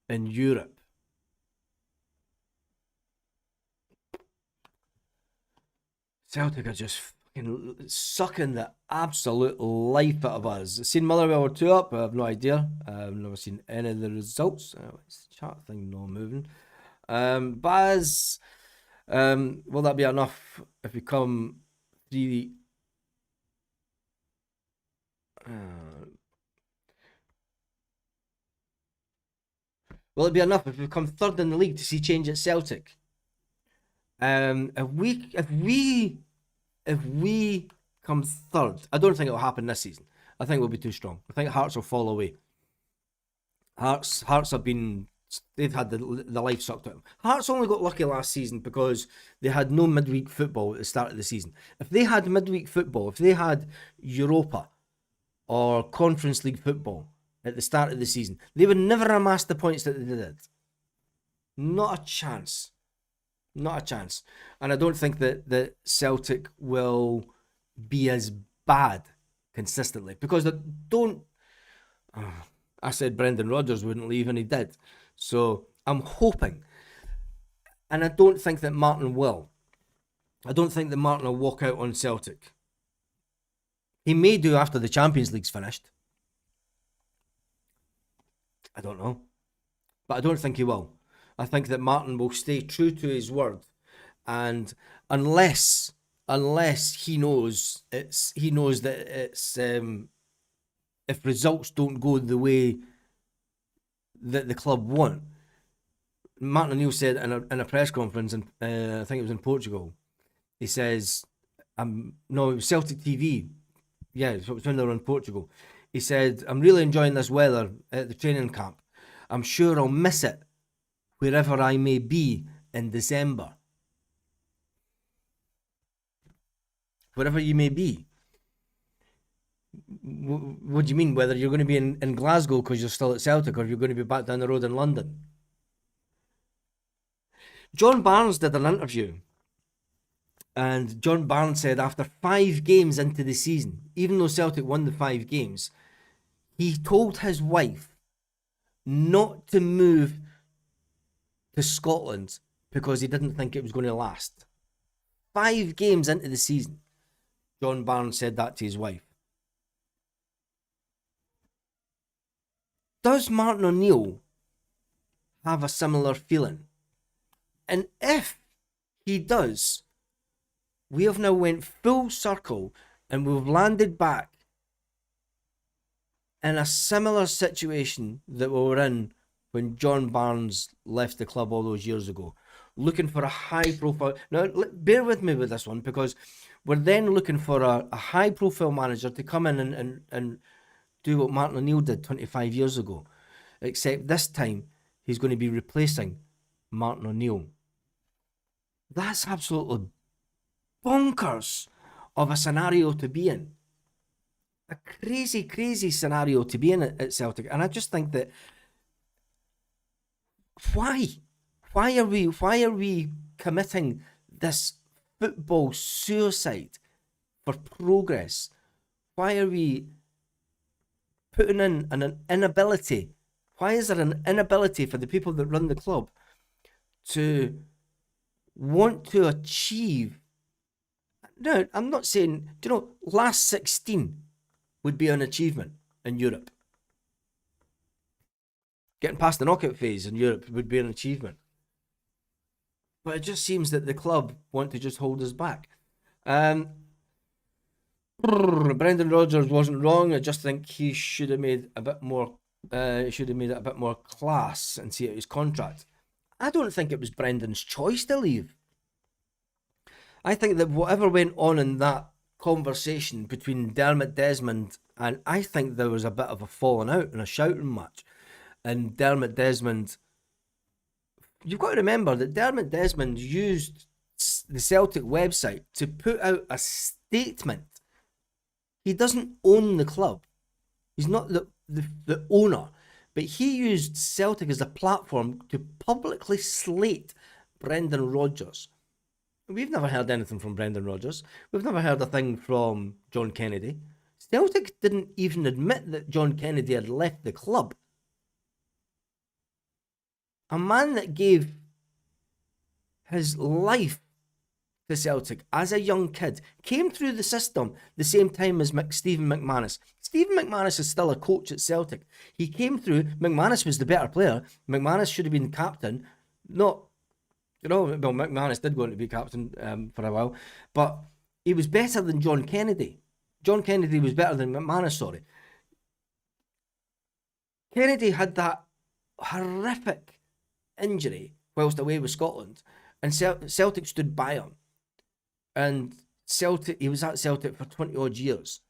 in Europe, Celtic are just fucking sucking the absolute life out of us. I've seen Motherwell were 2 up, I have no idea. I've never seen any of the results. It's the chat thing not moving. Baz, will that be enough if we come 3? Will it be enough if we come 3rd in the league to see change at Celtic? If we come 3rd, I don't think it'll happen this season. I think we'll be too strong. I think Hearts will fall away. Hearts have been, they've had the life sucked out of them. Hearts only got lucky last season because they had no midweek football at the start of the season. If they had midweek football, if they had Europa or Conference League football at the start of the season, they would never amass the points that they did. Not a chance. Not a chance. And I don't think that Celtic will be as bad consistently, because they don't... I said Brendan Rodgers wouldn't leave and he did. So I'm hoping. And I don't think that Martin will. I don't think that Martin will walk out on Celtic. He may do after the Champions League's finished. I don't know. But I don't think he will. I think that Martin will stay true to his word. And unless he knows that it's if results don't go the way that the club want. Martin O'Neill said in a press conference, and I think it was in Portugal, he says, no, it was Celtic TV. Yeah, it was when they were in Portugal. He said, I'm really enjoying this weather at the training camp. I'm sure I'll miss it wherever I may be in December. Wherever you may be. What do you mean? Whether you're going to be in Glasgow because you're still at Celtic, or you're going to be back down the road in London? John Barnes did an interview, and John Barnes said after 5 games into the season, even though Celtic won the 5 games, he told his wife not to move to Scotland because he didn't think it was going to last. 5 games into the season, John Barnes said that to his wife. Does Martin O'Neill have a similar feeling? And if he does, we have now went full circle and we've landed back in a similar situation that we were in when John Barnes left the club all those years ago, looking for a high profile. Now, bear with me with this one, because we're then looking for a high profile manager to come in and do what Martin O'Neill did 25 years ago, except this time he's going to be replacing Martin O'Neill. That's absolutely bonkers of a scenario to be in. A crazy, crazy scenario to be in at Celtic. And I just think that, why? Why are we committing this football suicide for progress? Why are we putting in an inability? Why is there an inability for the people that run the club to want to achieve? No, I'm not saying, last 16 would be an achievement in Europe. Getting past the knockout phase in Europe would be an achievement. But it just seems that the club want to just hold us back. Brendan Rodgers wasn't wrong. I just think he should have made a bit more. Should have made it a bit more class and see out his contract. I don't think it was Brendan's choice to leave. I think that whatever went on in that conversation between Dermot Desmond, and I think there was a bit of a falling out and a shouting match. And Dermot Desmond, you've got to remember that Dermot Desmond used the Celtic website to put out a statement. He doesn't own the club. He's not the owner. But he used Celtic as a platform to publicly slate Brendan Rodgers. We've never heard anything from Brendan Rodgers. We've never heard a thing from John Kennedy. Celtic didn't even admit that John Kennedy had left the club. A man that gave his life to Celtic as a young kid, came through the system the same time as Stephen McManus. Stephen McManus is still a coach at Celtic. He came through, McManus was the better player. McManus should have been captain, not, well, McManus did go on to be captain for a while, but he was better than John Kennedy. John Kennedy was better than McManus, sorry. Kennedy had that horrific injury whilst away with Scotland, and Celtic stood by him. And Celtic, he was at Celtic for 20 odd years.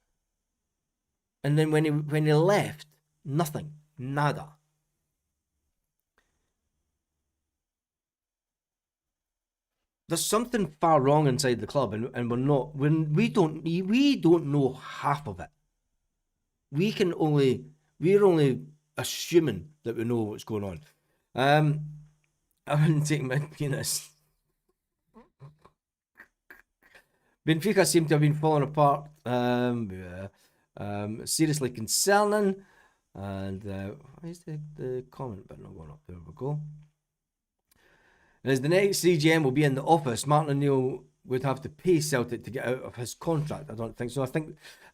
And then when he left, nothing, nada. There's something far wrong inside the club, and we don't know half of it. We're only assuming that we know what's going on. I wouldn't take my penis. Benfica seem to have been falling apart. Seriously concerning. And why is the comment button not going up? There we go. As the next CGM will be in the office, Martin O'Neill would have to pay Celtic to get out of his contract. I don't think so.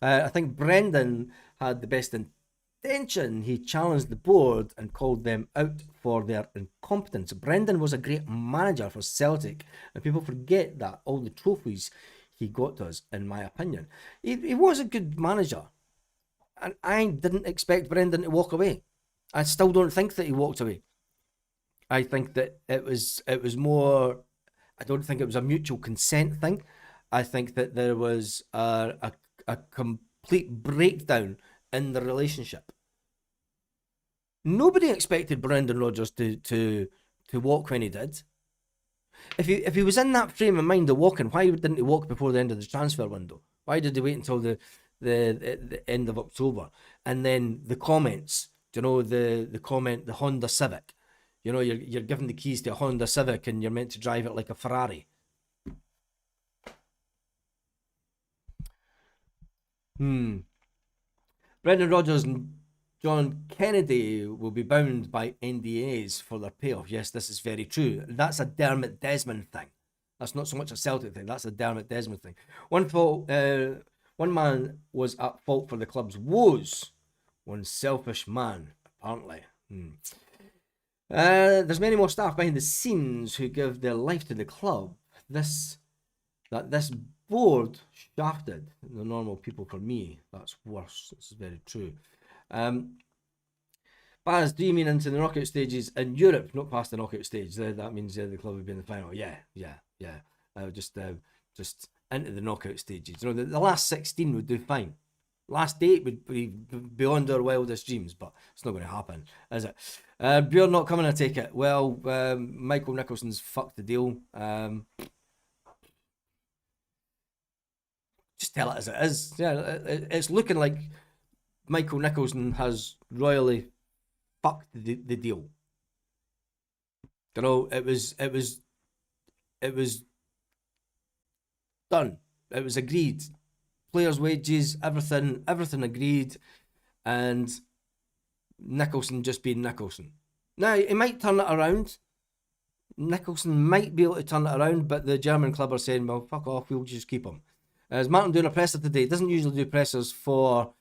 I think Brendan had the best intention. He challenged the board and called them out for their incompetence. Brendan was a great manager for Celtic, and people forget that, all the trophies he got to us, in my opinion. He was a good manager, and I didn't expect Brendan to walk away. I still don't think that he walked away. I think that it was more, I don't think it was a mutual consent thing. I think that there was a complete breakdown in the relationship. Nobody expected Brendan Rodgers to walk when he did. If he was in that frame of mind of walking, why didn't he walk before the end of the transfer window? Why did he wait until the end of October? And then the comments, the comment, the Honda Civic. You're given the keys to a Honda Civic and you're meant to drive it like a Ferrari. Brendan Rodgers and John Kennedy will be bound by NDAs for their payoff. Yes, this is very true. That's a Dermot Desmond thing. That's not so much a Celtic thing. That's a Dermot Desmond thing. One man was at fault for the club's woes. One selfish man, apparently. There's many more staff behind the scenes who give their life to the club. This board shafted the normal people. For me, that's worse. This is very true. Baz, do you mean into the knockout stages in Europe, not past the knockout stage? That means the club would be in the final. Yeah. Just into the knockout stages. The last 16 would do fine. Last 8 would be beyond our wildest dreams, but it's not going to happen, is it? Bjorn not coming, I take it. Well, Michael Nicholson's fucked the deal. Just tell it as it is. Yeah, it's looking like Michael Nicholson has royally fucked the deal. You know, it was done. It was agreed. Players' wages, everything agreed, and Nicholson just being Nicholson. Now he might turn it around. Nicholson might be able to turn it around, but the German club are saying, well, fuck off, we'll just keep him. As Martin doing a presser today, doesn't usually do pressers for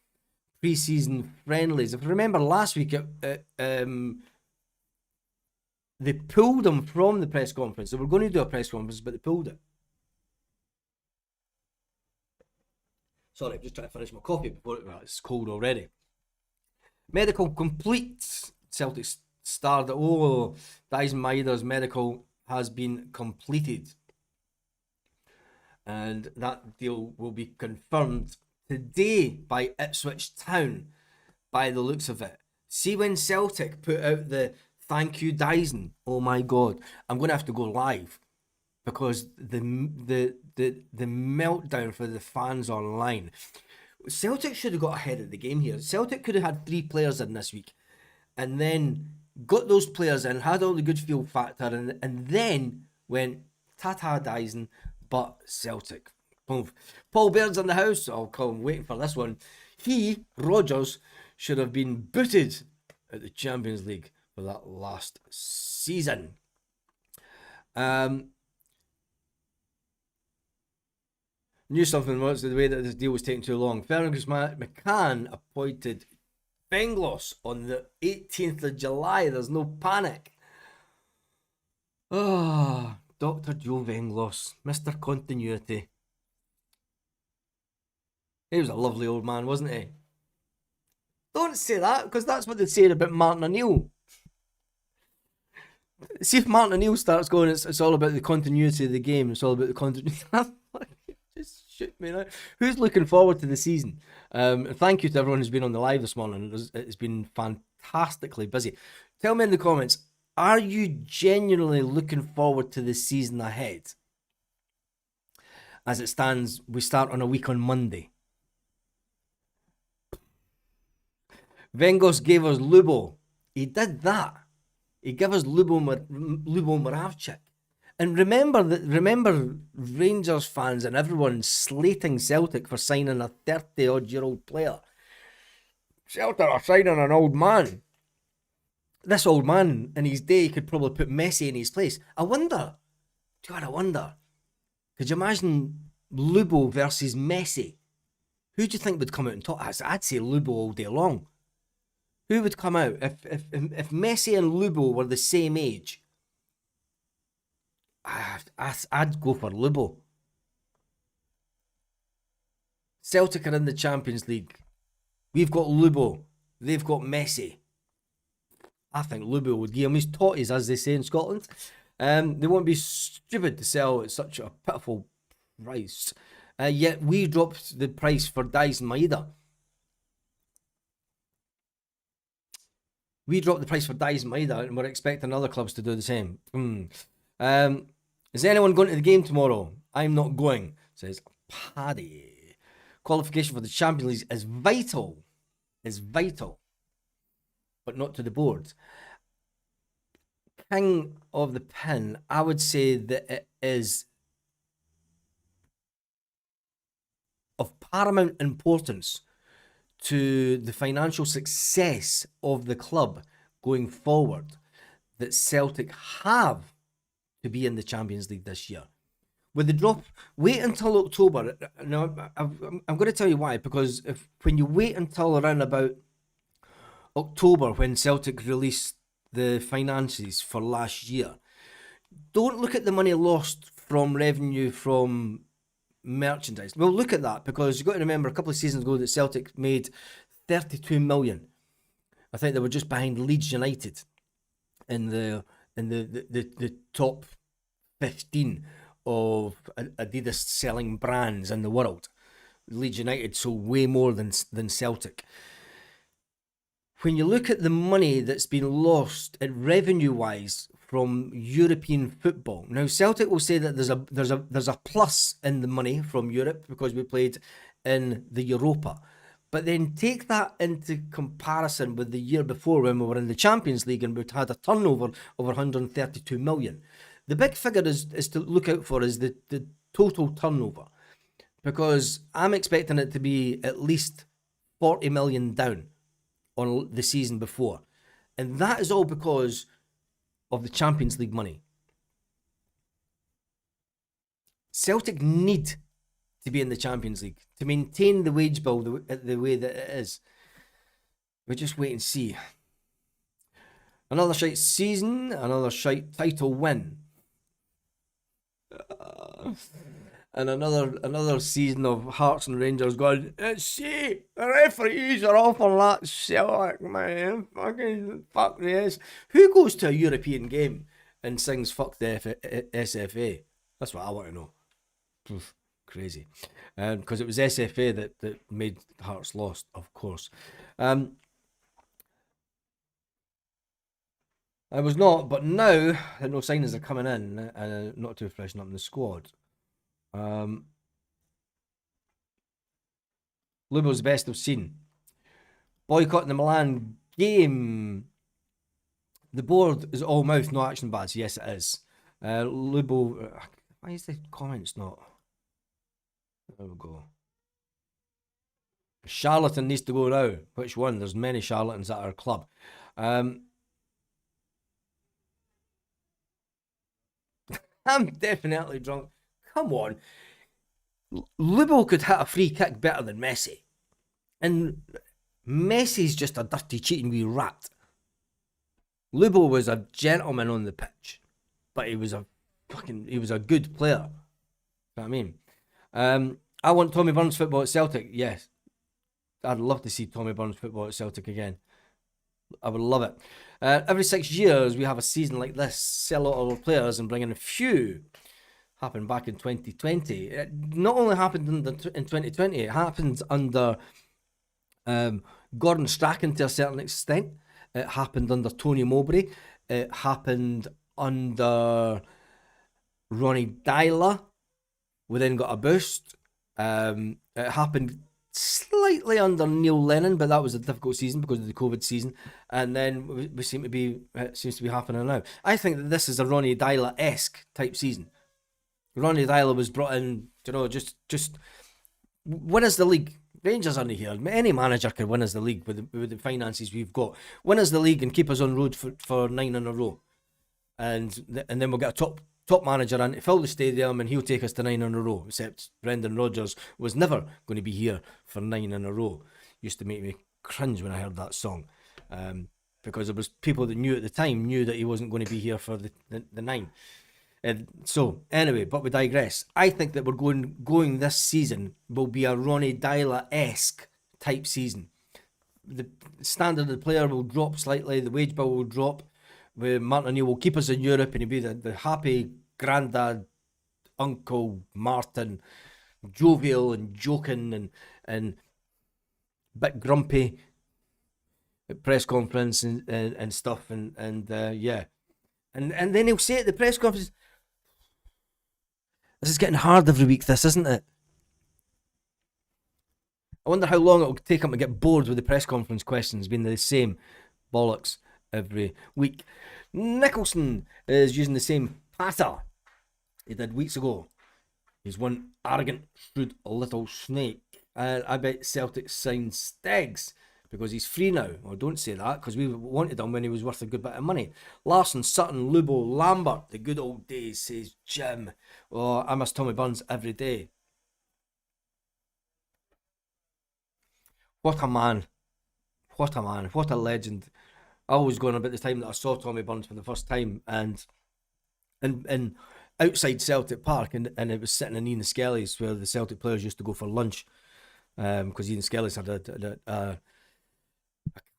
pre-season friendlies. If you remember last week, they pulled him from the press conference. They were going to do a press conference, but they pulled it. Sorry, I'm just trying to finish my coffee before it's cold already. Medical complete. Celtic star that Dyson Maeda's medical has been completed, and that deal will be confirmed today by Ipswich Town, by the looks of it. See, when Celtic put out the thank you Dyson, oh my god, I'm going to have to go live, because the meltdown for the fans online. Celtic should have got ahead of the game here. Celtic could have had 3 players in this week, and then got those players in, had all the good feel factor, and then went ta-ta Dyson, but Celtic. Boom. Paul Baird's in the house. I'll call him waiting for this one. He, Rodgers, should have been booted at the Champions League for that last season. Knew something was the way that this deal was taking too long. Fergus McCann appointed Venglos on the 18th of July. There's no panic. Dr. Joe Venglos, Mr. Continuity. He was a lovely old man, wasn't he? Don't say that, because that's what they say about Martin O'Neill. See, if Martin O'Neill starts going, it's all about the continuity of the game. It's all about the continuity. Just shoot me now. Who's looking forward to the season? Thank you to everyone who's been on the live this morning. It's been fantastically busy. Tell me in the comments, are you genuinely looking forward to the season ahead? As it stands, we start on a week on Monday. Vengos gave us Lubo. He did that. He gave us Lubo Moravchik. And remember Rangers fans and everyone slating Celtic for signing a 30-odd-year-old player. Celtic are signing an old man. This old man in his day could probably put Messi in his place. I wonder. Could you imagine Lubo versus Messi? Who do you think would come out and talk? I'd say Lubo all day long. Who would come out if Messi and Lubo were the same age? I'd go for Lubo. Celtic are in the Champions League. We've got Lubo. They've got Messi. I think Lubo would give him his totties, as they say in Scotland. They won't be stupid to sell at such a pitiful price. Yet we dropped the price for Dyson Maeda. We dropped the price for Dyson Maeda, and we're expecting other clubs to do the same. Is anyone going to the game tomorrow? I'm not going, says Paddy. Qualification for the Champions League is vital. But not to the board. King of the pin, I would say that it is of paramount importance to the financial success of the club going forward that Celtic have to be in the Champions League this year. With the drop, wait until October. Now, I'm going to tell you why, because when you wait until around about October, when Celtic released the finances for last year, don't look at the money lost from revenue from merchandise. Well, look at that, because you've got to remember a couple of seasons ago that Celtic made 32 million. I think they were just behind Leeds United in the top 15 of Adidas selling brands in the world. Leeds United sold way more than Celtic. When you look at the money that's been lost revenue-wise from European football, now Celtic will say that there's a plus in the money from Europe because we played in the Europa, But then take that into comparison with the year before when we were in the Champions League and we'd had a turnover of 132 million. The big figure is to look out for is the total turnover, because I'm expecting it to be at least 40 million down on the season before. And that is all because of the Champions League money. Celtic need to be in the Champions League to maintain the wage bill the way that it is. We just wait and see. Another shite season, another shite title win. And another season of Hearts and Rangers going, see, the referees are off on that Celtic, man. Fuck this. Who goes to a European game and sings fuck the SFA? That's what I want to know. Oof, crazy. Because it was SFA that made Hearts lost, of course. I was not, but now that no signings are coming in and not too freshen up in the squad. Lubo's best I've seen. Boycotting the Milan game. The board is all mouth, no action badge. Yes, it is. Lubo, why is the comments not? There we go. Charlatan needs to go now. Which one? There's many charlatans at our club. I'm definitely drunk. Come on. Lubo could hit a free kick better than Messi. And Messi's just a dirty, cheating wee rat. Lubo was a gentleman on the pitch. But he was a good player. You know what I mean? I want Tommy Burns football at Celtic. Yes. I'd love to see Tommy Burns football at Celtic again. I would love it. Every 6 years, we have a season like this. Sell out our players and bring in a few. Happened back in 2020. It not only happened in 2020, it happened under Gordon Strachan to a certain extent. It happened under Tony Mowbray. It happened under Ronnie Dyler. We then got a boost. It happened slightly under Neil Lennon, but that was a difficult season because of the COVID season. And then we seem to be, it seems to be happening now. I think that this is a Ronnie Dyler-esque type season. Ronnie Dyler was brought in, just win us the league. Rangers aren't here. Any manager can win us the league with the finances we've got. Win us the league and keep us on road for 9 in a row. And then we'll get a top manager in to fill the stadium and he'll take us to 9 in a row. Except Brendan Rodgers was never going to be here for 9 in a row. Used to make me cringe when I heard that song. Because there was people that knew at the time knew that he wasn't going to be here for the 9. So anyway, but we digress. I think that we're going this season will be a Ronnie Dyler-esque type season. The standard of the player will drop slightly, the wage bill will drop. Where Martin O'Neill will keep us in Europe and he'll be the happy granddad, Uncle Martin, jovial and joking and bit grumpy at press conference and stuff and yeah. And then he'll say at the press conference, this is getting hard every week, this, isn't it? I wonder how long it'll take him to get bored with the press conference questions being the same bollocks every week. Nicholson is using the same patter he did weeks ago. He's one arrogant, shrewd little snake. And I bet Celtic signed Steggs because he's free now. Well, don't say that because we wanted him when he was worth a good bit of money. Larson, Sutton, Lubo, Lambert, the good old days, says Jim. Oh, I miss Tommy Burns every day. What a man. What a man. What a legend. I was going about the time that I saw Tommy Burns for the first time and outside Celtic Park and it was sitting in Ian Skelly's where the Celtic players used to go for lunch because Ian Skelly's had a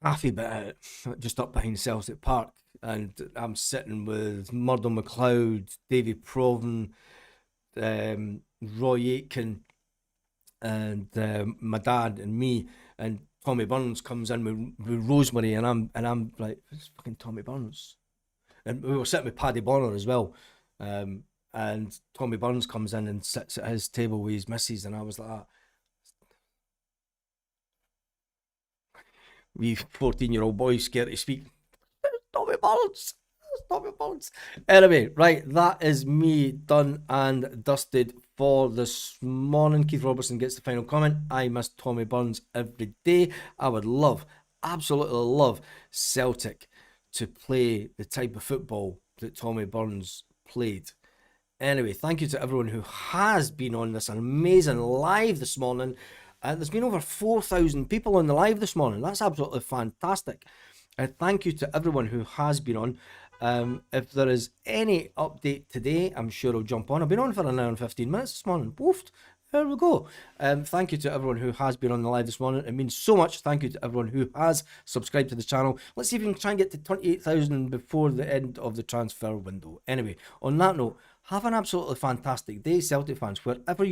cafe bit just up behind Celtic Park and I'm sitting with Murdo McLeod, Davy Provan, Roy Aitken and my dad and me and Tommy Burns comes in with Rosemary and I'm like, it's fucking Tommy Burns. And we were sitting with Paddy Bonner as well. And Tommy Burns comes in and sits at his table with his missus and I was like, We 14-year-old boys scared to speak. Tommy Burns. Tommy Burns. Anyway, right, that is me done and dusted for this morning. Keith Robertson gets the final comment. I miss Tommy Burns every day. I would love, absolutely love Celtic to play the type of football that Tommy Burns played. Anyway, thank you to everyone who has been on this amazing live this morning. There's been over 4,000 people on the live this morning. That's absolutely fantastic. Thank you to everyone who has been on. If there is any update today, I'm sure I'll jump on. I've been on for an hour and 15 minutes this morning. Woofed. There we go. Thank you to everyone who has been on the live this morning. It means so much. Thank you to everyone who has subscribed to the channel. Let's see if we can try and get to 28,000 before the end of the transfer window. Anyway, on that note, have an absolutely fantastic day, Celtic fans, wherever you